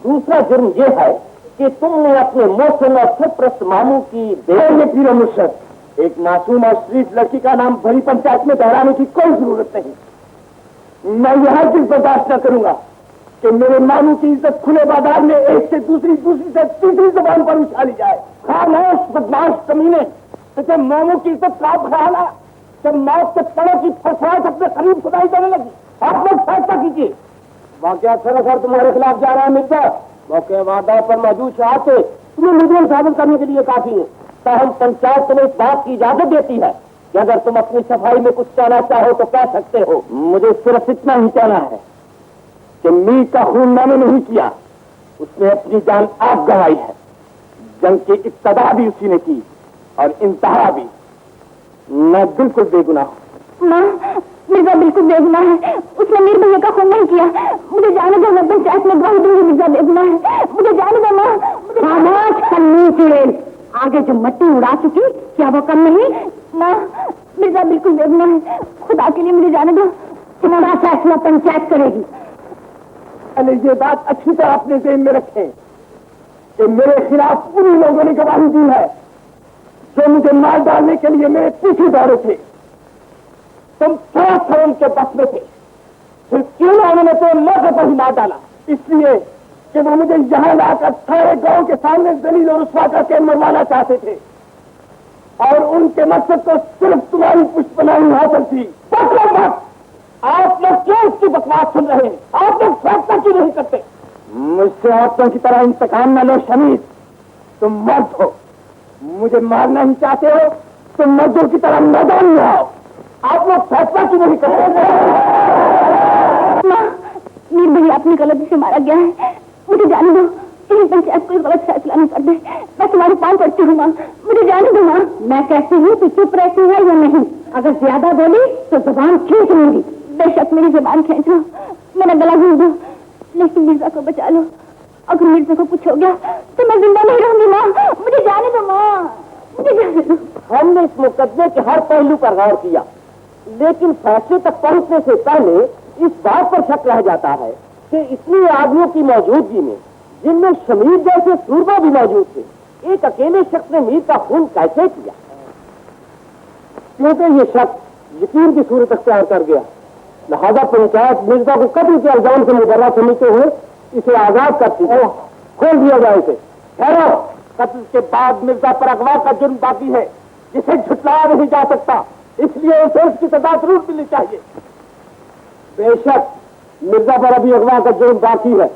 दूसरा जुर्म ये है कि तुमने अपने मोहसिन और सरप्रस्त मामू की पीरो मुर्शद, एक मासूम और शरीफ लड़की का नाम बड़ी पंचायत में दोहराने की कोई जरूरत नहीं। मैं यह चीज बर्दाश्त न करूंगा कि मेरे मामू की इज्जत खुले बाजार में एक से दूसरी से तीसरी जबान पर उछाली जाए। खामोश बदमाश कमीने, तुझे मामू की इज्जत का ख्याल आया जब मौत के पड़ों की फसराहट अपने करीब खुदाई देने लगी। आप लोग फैसला कीजिए। वाकया सरासर तुम्हारे खिलाफ जा रहा है मिर्जा। मौके वादा पर मौजूद शहादत तुम्हें मुजरिम साबित करने के लिए काफी है। ताहम पंचायत तुम्हें इस बात की इजाजत देती है कि अगर तुम अपनी सफाई में कुछ कहना चाहो तो कह सकते हो। मुझे सिर्फ इतना ही कहना है कि मीर का खून मैंने नहीं किया, उसने अपनी जान आप गंवाई है। जंग की इब्तदा भी उसी ने की और इंतहा भी। मैं बिल्कुल बेगुनाह हूँ। माँ, मिर्जा बिल्कुल बेगुनाह है, उसने मीर भैया का खून नहीं किया। मुझे जाने दो, मैं पंचायत में गवाही दूंगी मिर्जा बेगुनाह है। मुझे जाने दो माँ। खामोश कन्नी से आगे जो मट्टी उड़ा चुकी, क्या वो कम नहीं? माँ, मिर्जा बिल्कुल बेगुनाह है, खुदा के लिए मुझे जाने दो। तुम्हारा फैसला पंचायत करेगी। अरे ये बात अच्छी तरह अपने ज़हन में रखें कि मेरे खिलाफ उन्हीं लोगों ने गवाही दी है जो मुझे मार डालने के लिए मेरे पीछे दौड़े थे। तुम थोड़ा उनके बस में थे, फिर क्यों ना उन्होंने तो मौके पर ही मार डाला? इसलिए कि वो मुझे यहाँ लाकर सारे गांव के सामने जलील और रुसवा करके मरवाना चाहते थे। और उनके मकसद को सिर्फ तुम्हारी पुष्पनाई हासिल थी। मतलब मत, आप लोग क्यों उसकी बकवास सुन रहे हैं? आप लोग फैसला क्यों नहीं करते? मुझसे औरतों की तरह इंतकाम न लो शमीर, तुम मर्द हो, मुझे मारना ही चाहते हो, तुम मर्दों की तरह मैदान में आओ। आप लोग फैसला क्यों नहीं कर रहे? मीर भाई आपने गलती से मारा गया है, मुझे जाने दो। कहीं पंचायत कोई गलत फैसला नहीं कर दे, मैं तुम्हारे पाँव पड़ती हूँ माँ, मुझे जाने दो माँ। मैं कहती हूँ तू चुप रहती है या नहीं? अगर ज्यादा बोली तो जुबान खींच लूंगी। बेशक मेरी जुबान खींच लो, मेरा गला घूम दो, लेकिन मिर्जा को बचा लो। अगर मिर्जा को कुछ हो गया तो मैं जिंदा नहीं रहूंगी माँ, मुझे जाने दो माँ, मुझे जाने दो। हमने इस मुकदमे के हर पहलू पर गौर किया, लेकिन फैसले तक पहुंचने से पहले इस बात पर शक रह जाता है कि इतने आदमियों की मौजूदगी में, जिनमें शमीर जैसे सूरमा भी मौजूद थे, एक अकेले शख्स ने मीर का खून कैसे किया? क्योंकि ये शख्स यकीन की सूरत अख्तियार कर गया, लिहाजा पंचायत मिर्जा को कत्ल के इल्जाम से मुबर्रा समझते हुए इसे आजाद करती है। खोल दिया जाए इसे। ठहरो, कत्ल के बाद मिर्जा पर अगवा का जुर्म बाकी है, जिसे झुटलाया नहीं जा सकता, इसलिए उसे उसकी सजा जरूर मिलनी चाहिए। बेशक मिर्जा पर अभी अगवा का जुर्म बाकी है,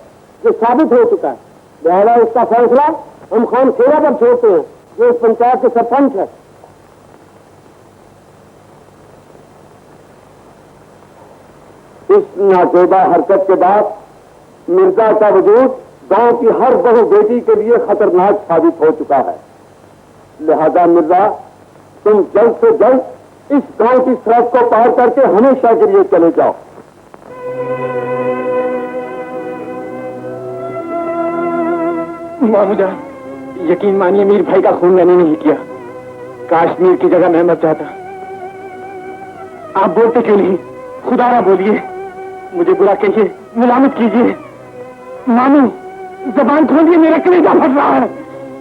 जो साबित हो चुका है, लिहाजा इसका फैसला हम खान खेरा पर छोड़ते हैं, जो इस पंचायत के सरपंच है। इस नाजेबा हरकत के बाद मिर्जा का वजूद गांव की हर बहू बेटी के लिए खतरनाक साबित हो चुका है। लिहाजा मिर्जा, तुम जल्द से जल्द इस गांव की सड़क को पार करके हमेशा के लिए चले जाओ। मामूजान, यकीन मानिए मीर भाई का खून मैंने नहीं किया। काश मीर की जगह मैं मर जाता। आप बोलते क्यों नहीं? खुदारा बोलिए, मुझे बुरा कहिए, मुलामत कीजिए। मामू, जबान खोलिए, मेरा कलेजा फट रहा है।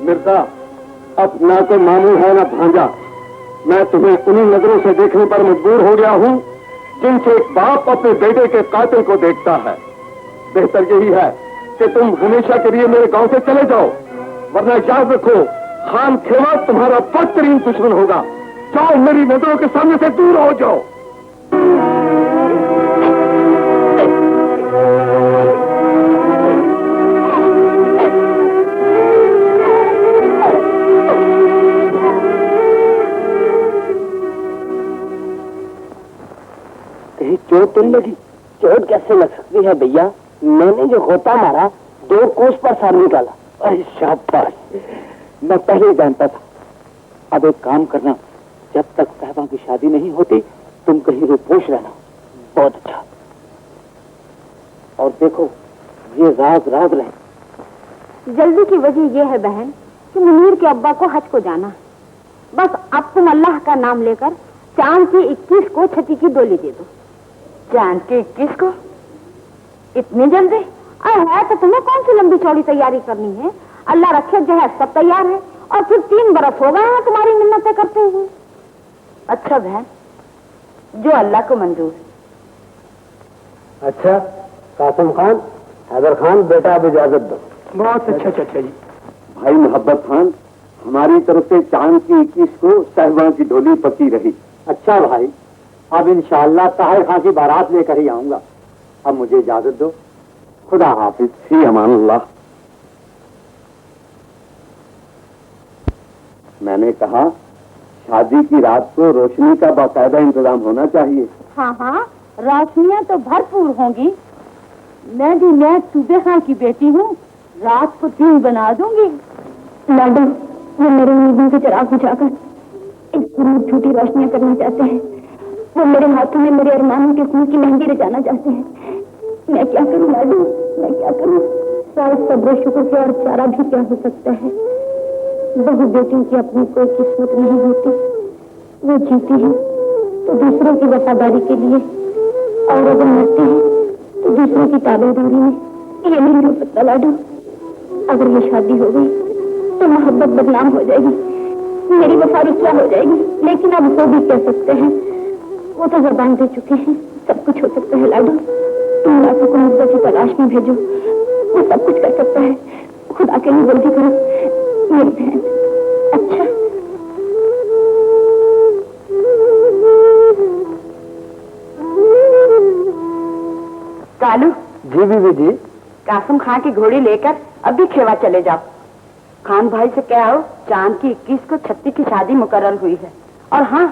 मिर्जा, अब ना तो मामू है ना भांजा, मैं तुम्हें उन्हीं नजरों से देखने पर मजबूर हो गया हूँ जिनसे एक बाप अपने बेटे के कातिल को देखता है। बेहतर यही है कि तुम हमेशा के लिए मेरे गांव से चले जाओ, वरना याद रखो खान खेवा तुम्हारा बदतरीन दुश्मन होगा। जाओ, मेरी नजरों के सामने से दूर हो जाओ। चोट तो लगी? चोट कैसे लग सकती है भैया, मैंने जो गोता मारा 2 कोस पर सार निकाला। अरे शाबाश, मैं पहले ही जानता था। अब एक काम करना, जब तक साहबा की शादी नहीं होती तुम कहीं रूपोश रहना। बहुत अच्छा। और देखो ये राज राज रहे। जल्दी की वजह यह है बहन कि मुनीर के अब्बा को हज को जाना है। बस अब तुम अल्लाह का नाम लेकर चांद की 21 को छठी की डोली दे दो। चांद के 21 को? इतनी जल्दी? है तो तुम्हें कौन सी लंबी चौड़ी तैयारी करनी है? अल्लाह रखे जहर सब तैयार है, और फिर 3 बरस हो गए हैं तुम्हारी मिन्नतें करते हुए। अच्छा बहन, जो अल्लाह को मंजूर। अच्छा कासिम खान, हैदर खान, बेटा अब इजाजत दो। बहुत अच्छा चाचा जी। भाई मोहब्बत खान, हमारी तरफ से चांद की 21 को साहिबा की डोली पक्की रही। अच्छा भाई, अब इंशाअल्लाह ताहिर खां की बारात लेकर ही आऊंगा। अब मुझे इजाजत दो। खुदा हाफिज, फी अमानुल्लाह। मैंने कहा शादी की रात को रोशनी का बाकायदा इंतजाम होना चाहिए। हाँ हाँ, रोशनियाँ तो भरपूर होंगी। मैं सूबे खां की बेटी हूँ, रात को दिन बना दूंगी। मैडम, वो मेरे उम्मीदों के चिराग बुझाकर एक छोटी रोशनियाँ करना चाहते हैं। वो मेरे हाथों में मेरे अरमानों के खून की मेहंदी रचाना चाहते हैं। मैं क्या करूँ मैडम, मैं क्या करूँ? शायद सब्र शुक्र से और चारा भी क्या हो सकता है। बहू बेटियों की अपनी कोई किस्मत नहीं होती, वो जीती है तो दूसरों की वफादारी के लिए, और अगर मरती है तो दूसरों की ताबेदारी में। ये नहीं हो सकता मैडम। अगर ये शादी हो गई तो मोहब्बत बदनाम हो जाएगी, मेरी वफा रुसवा हो जाएगी। लेकिन अब वो भी कह सकते हैं, वो तो जबान दे चुके हैं। सब कुछ हो सकता है लाडो, तुम लाखों को मुद्दा की तलाश में भेजो, वो सब कुछ कर सकता है। खुदा के लिए जल्दी करो मेरी बहन। अच्छा कालू। जी बीबी जी। कासम खां की घोड़ी लेकर अभी खेवा चले जाओ। खान भाई से कह आओ चांद की 21 को छत्ती की शादी मुकर्रर हुई है। और हाँ,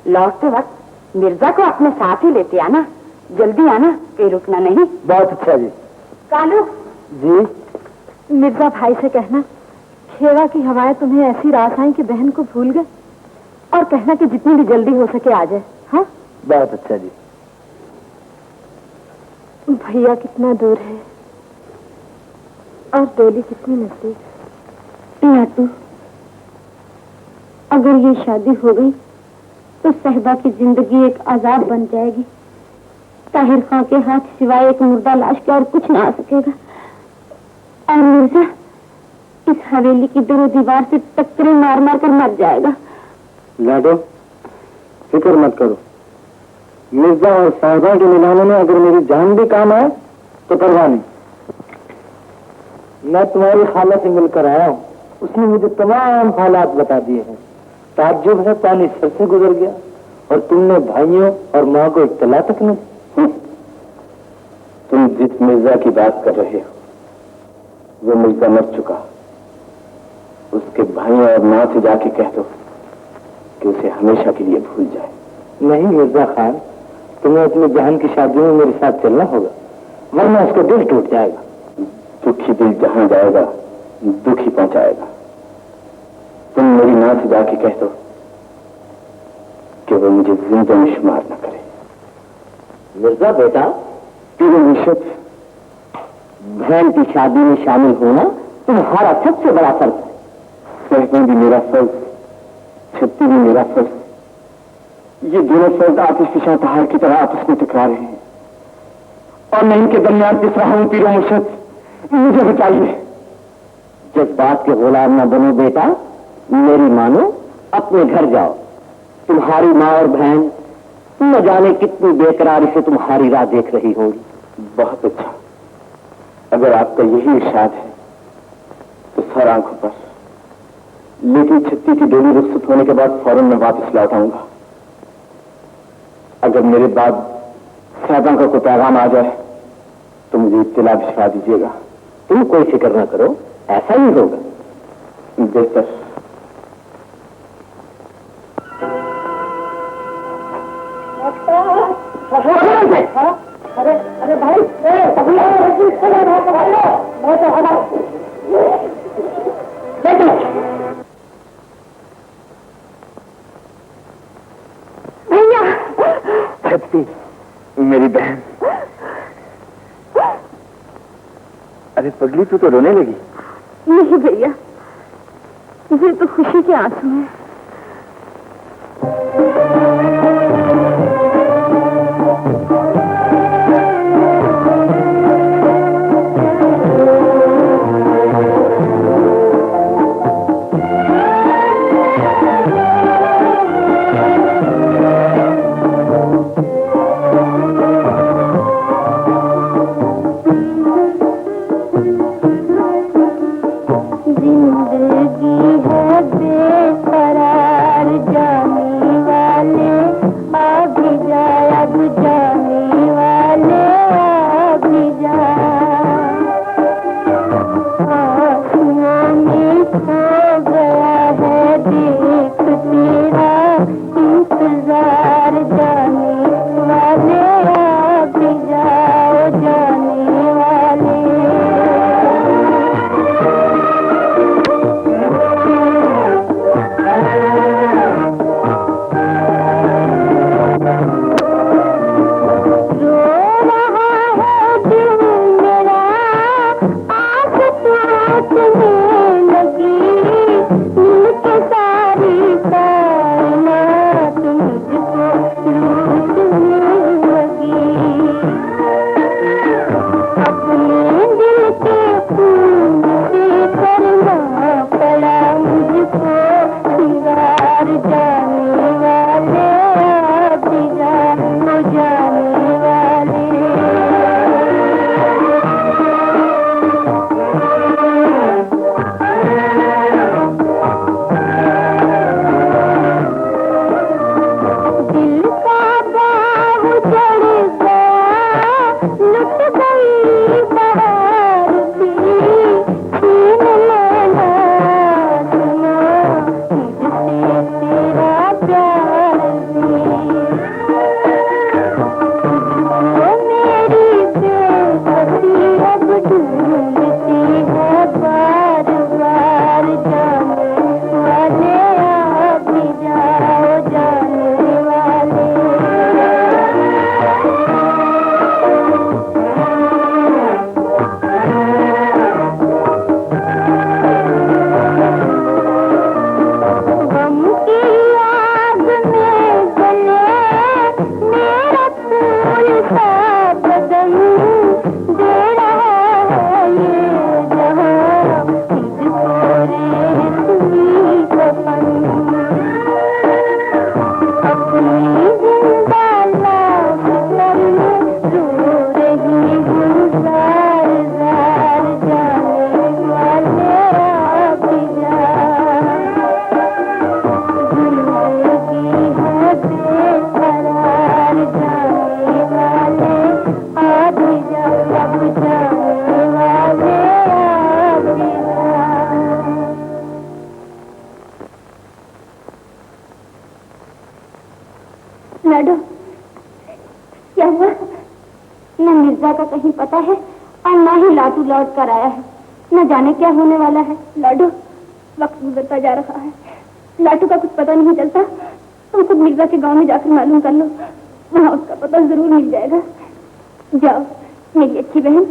लौटते वक्त मिर्जा को अपने साथ ही लेते आना। जल्दी आना, कहीं रुकना नहीं। बहुत अच्छा जी। कालू जी। मिर्जा भाई से कहना खेवा की हवाएं तुम्हें ऐसी रास आई कि बहन को भूल गए, और कहना कि जितनी भी जल्दी हो सके आ जाए। हाँ, बहुत अच्छा जी। भैया कितना दूर है और डोली कितनी नजदीक। नाटू, अगर ये शादी हो गई तो सहबा की जिंदगी एक अजाब बन जाएगी। ताहिर खां के हाथ सिवाय एक मुर्दा लाश के और कुछ ना आ सकेगा। और मिर्जा इस हवेली की दरो दीवार से टक्करें मार मार कर मर जाएगा। लाडो, फिक्र मत करो। मिर्जा और साहबा के मिलाने में अगर मेरी जान भी काम आए तो परवाह नहीं। मैं तुम्हारी खाला से मिलकर आया हूँ, उसने मुझे तमाम हालात बता दिए हैं। ताज्जुब है, पानी सर से गुजर गया और तुमने भाइयों और माँ को इत्तला तक नहीं। तुम जिस मिर्जा की बात कर रहे हो वो मिर्जा मर चुका। उसके भाइयों और माँ से जाके कह दो कि उसे हमेशा के लिए भूल जाए। नहीं मिर्जा खान, तुम्हें अपनी बहन की शादी में मेरे साथ चलना होगा, वरना उसका दिल टूट जाएगा। दुखी दिल जहां जाएगा दुखी पहुंचाएगा। तुम मेरी माँ से जाके कह दो कि वो मुझे जिंदा में शुमार न करे। मिर्जा बेटा, पीरो मुर्शिद, बहन की शादी में शामिल होना तुम्हारा सबसे बड़ा फर्ज है। सहना भी मेरा फर्ज, छत्ती भी मेरा फर्ज। ये दोनों फर्ज आतिश तहार की तरह आपस में टकरा रहे हैं और मैं इनके दरमियान पिस रहा हूं। पीरो मुर्शिद, मुझे बताइए। जज्बात के गुलाम न बनो बेटा, मेरी मानो, अपने घर जाओ। तुम्हारी माँ और बहन न जाने कितनी बेकरारी से तुम्हारी राह देख रही होंगी। बहुत अच्छा, अगर आपका यही इरशाद है तो सर आंखों पर। लेकिन छत्ती की डोली रुखसत होने के बाद फौरन मैं वापस लौट आऊंगा। अगर मेरे बाद साहबा का कोई पैगाम आ जाए तो मुझे इत्तला भिजवा दीजिएगा। तुम कोई फिक्र न करो, ऐसा ही होगा। बेहतर। अरे अरे भाई, भैया। छत्ती, मेरी बहन। अरे पगली, तू तो रोने लगी। नहीं भैया, ये तो खुशी के आंसू हैं। जिंदगी है बेकरार लाडो, क्या हुआ? न मिर्जा का कहीं पता है और न ही लाटू लौट कर आया है। न जाने क्या होने वाला है। लाडो, वक्त गुजरता जा रहा है, लाटू का कुछ पता नहीं चलता। तुम खुद मिर्जा के गांव में जाकर मालूम कर लो, वहाँ उसका पता जरूर मिल जाएगा। जाओ मेरी अच्छी बहन,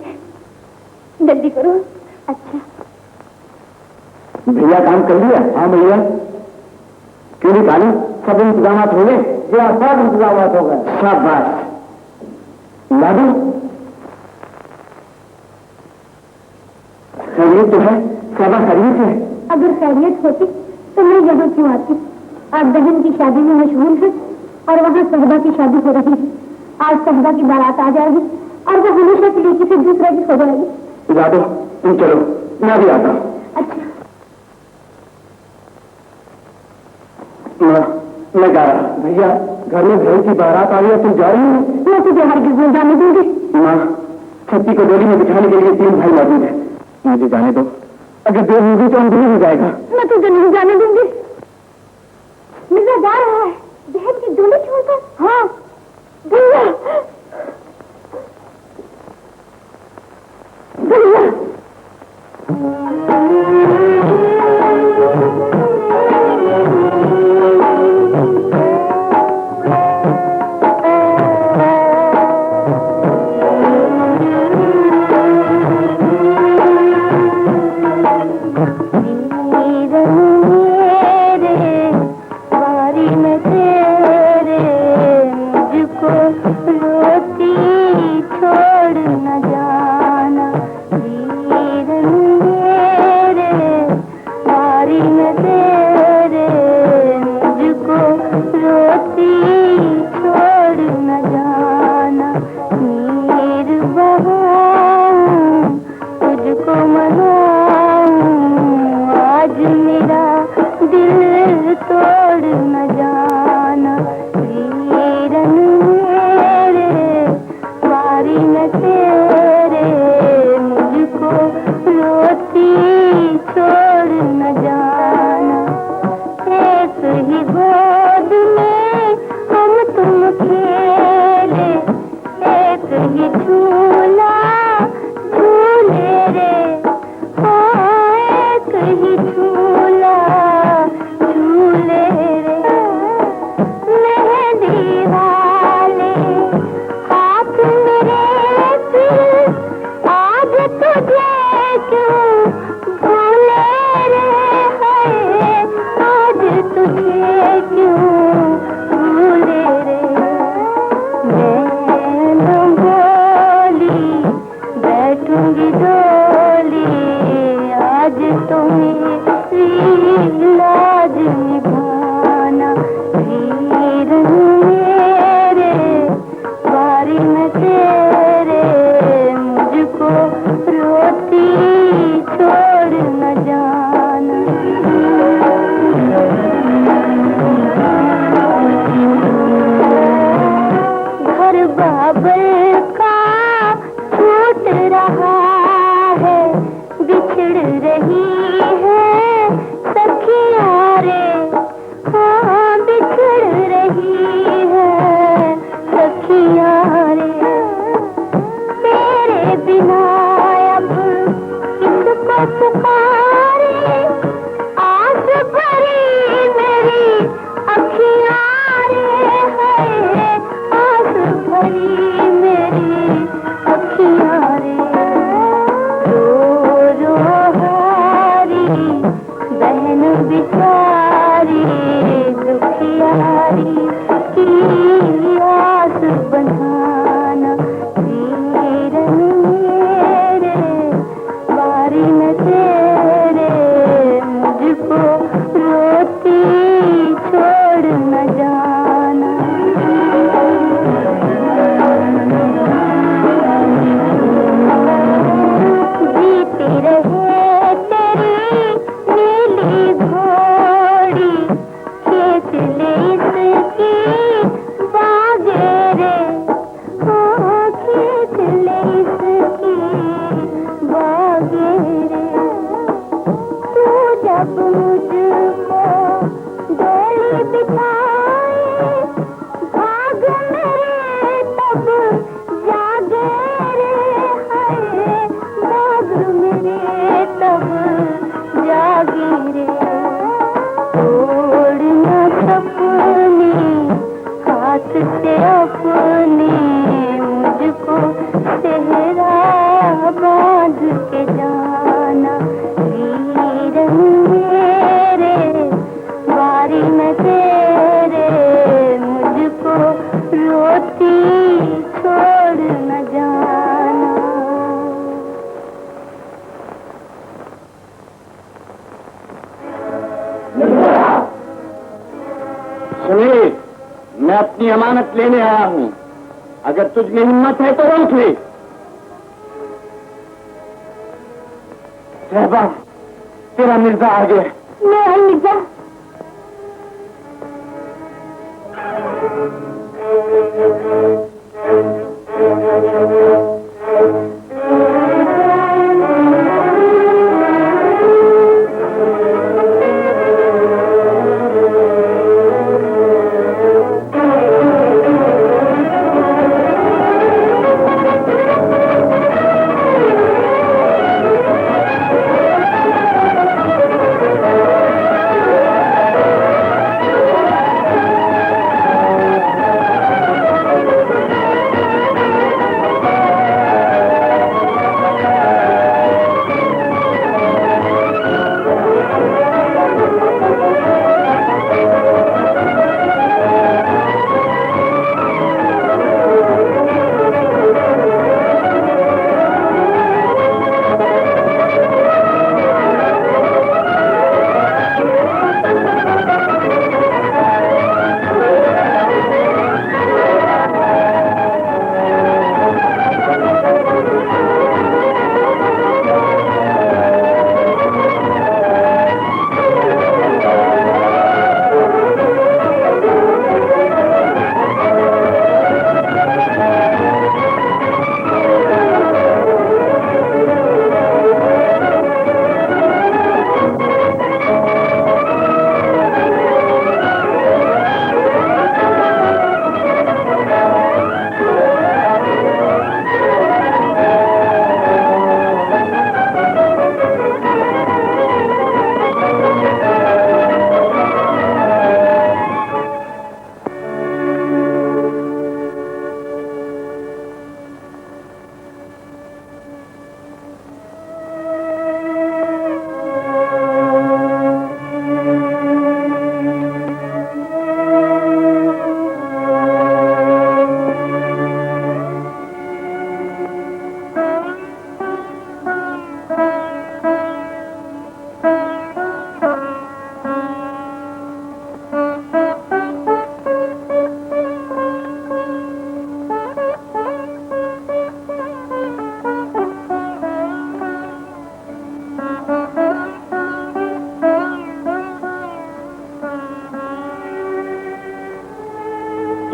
जल्दी करो। अच्छा भैया काम कर लिया? हाँ भैया। क्यों नहीं खाली? सब इंतजाम हो गए? जी हाँ, सब इंतजाम हो गए। शाबाश। लाडू, खैरियत तो है? सादा खैरियत है? अगर खैरियत होती तो मैं यहाँ क्यों आती? आप बहन की शादी में मशगूल है और वहाँ सहबा की शादी हो रही है। आज सहबा की बारात आ जाएगी और वो हमेशा के लिए किसी दूसरे की हो जाएगी। लाडू, तुम चलो, मैं भी आता हूँ। अच्छा, मैं जा रहा। भैया, घर में बहन की बारात आ रही है, तुम जा रही हो? मैं तुझे हरगिज़ नहीं जाने दूंगी। माँ, छत्ती को डोली में बिठाने के लिए 3 भाई मौजूद है। मुझे जाने दो, अगर देर होगी तो अंधेरी हो जाएगा। मैं तुझे नहीं जाने दूंगी। मिर्जा जा रहा है बहन की डोली छोड़कर। हाँ भैया, भैया। अपने मुझको सेहरा बांध के जाना वीर मेरे बारी में तेरे मुझको रोती छोड़ न जाना। सुनील, मैं अपनी अमानत लेने आया हूँ। अगर तुझ में हिम्मत है तो रोक ले। सहबा, तेरा मिर्जा आ गया। मैं आई मिर्जा।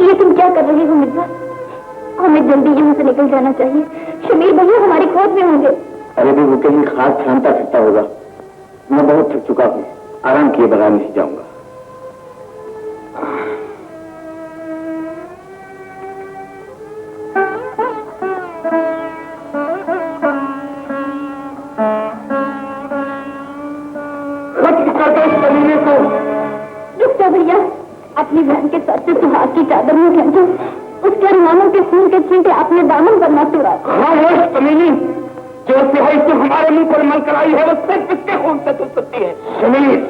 ये तुम क्या कर रही हो मिर्जा? हमें जल्दी यहाँ से निकल जाना चाहिए। शमीर भैया हमारी खोज में होंगे। अरे भी वो कहीं खास छानता फिरता होगा। मैं बहुत थक चुका हूँ, आराम किए बगैर नहीं जाऊंगा। भैया अपनी बहन के सर से सुहाग की चादर में खींचो, उसके अरमानों के खून के छींटे अपने दामन पर न तुरा। हाँ वो कमीनी जो सिहाई से हमारे मुंह पर मल कर आई है वो सिर्फ इसके खून से तुल सकती है। सुनील,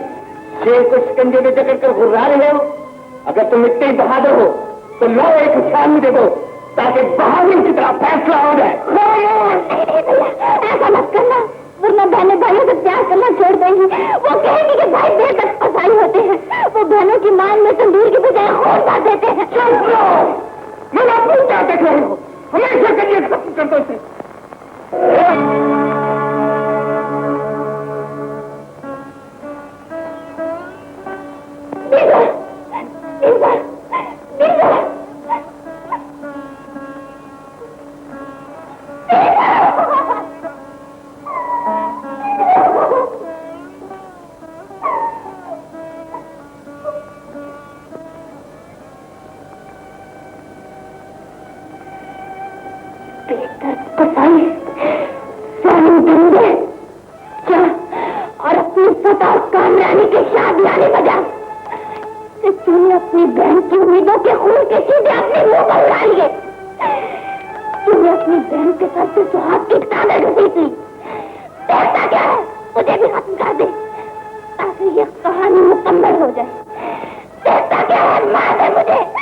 शेर को शिकंजे में जकड़ कर घुर्रा रहे हो। अगर तुम इतने ही बहादुर हो तो लो एक हथियार दे दो ताकि बहादुर की तरह फैसला हो जाए। ऐसा मत करना, वरना बहनें भाइयों से प्यार करना छोड़ देंगी। वो कहेंगी कि भाई देर तक फसाई होते हैं। वो बहनों की मान में तंदूर की बजाय खून डाल देते हैं। चुप रहो, मैं आपको क्या देख रहे हो? हमेशा करिए खत्म कर दो इसे। और अपनी सतार कामरानी की शादी आने बजा। तूने अपनी बहन की उम्मीदों के खून के सीधे अपने मुंह पर उड़ा लिए। तूने अपनी बहन के सर से सुहाग की चादर घसीट ली। देखता क्या है, मुझे भी खत्म कर दे ताकि ये कहानी मुकम्मल हो जाए। देखता क्या है, मार दे मुझे।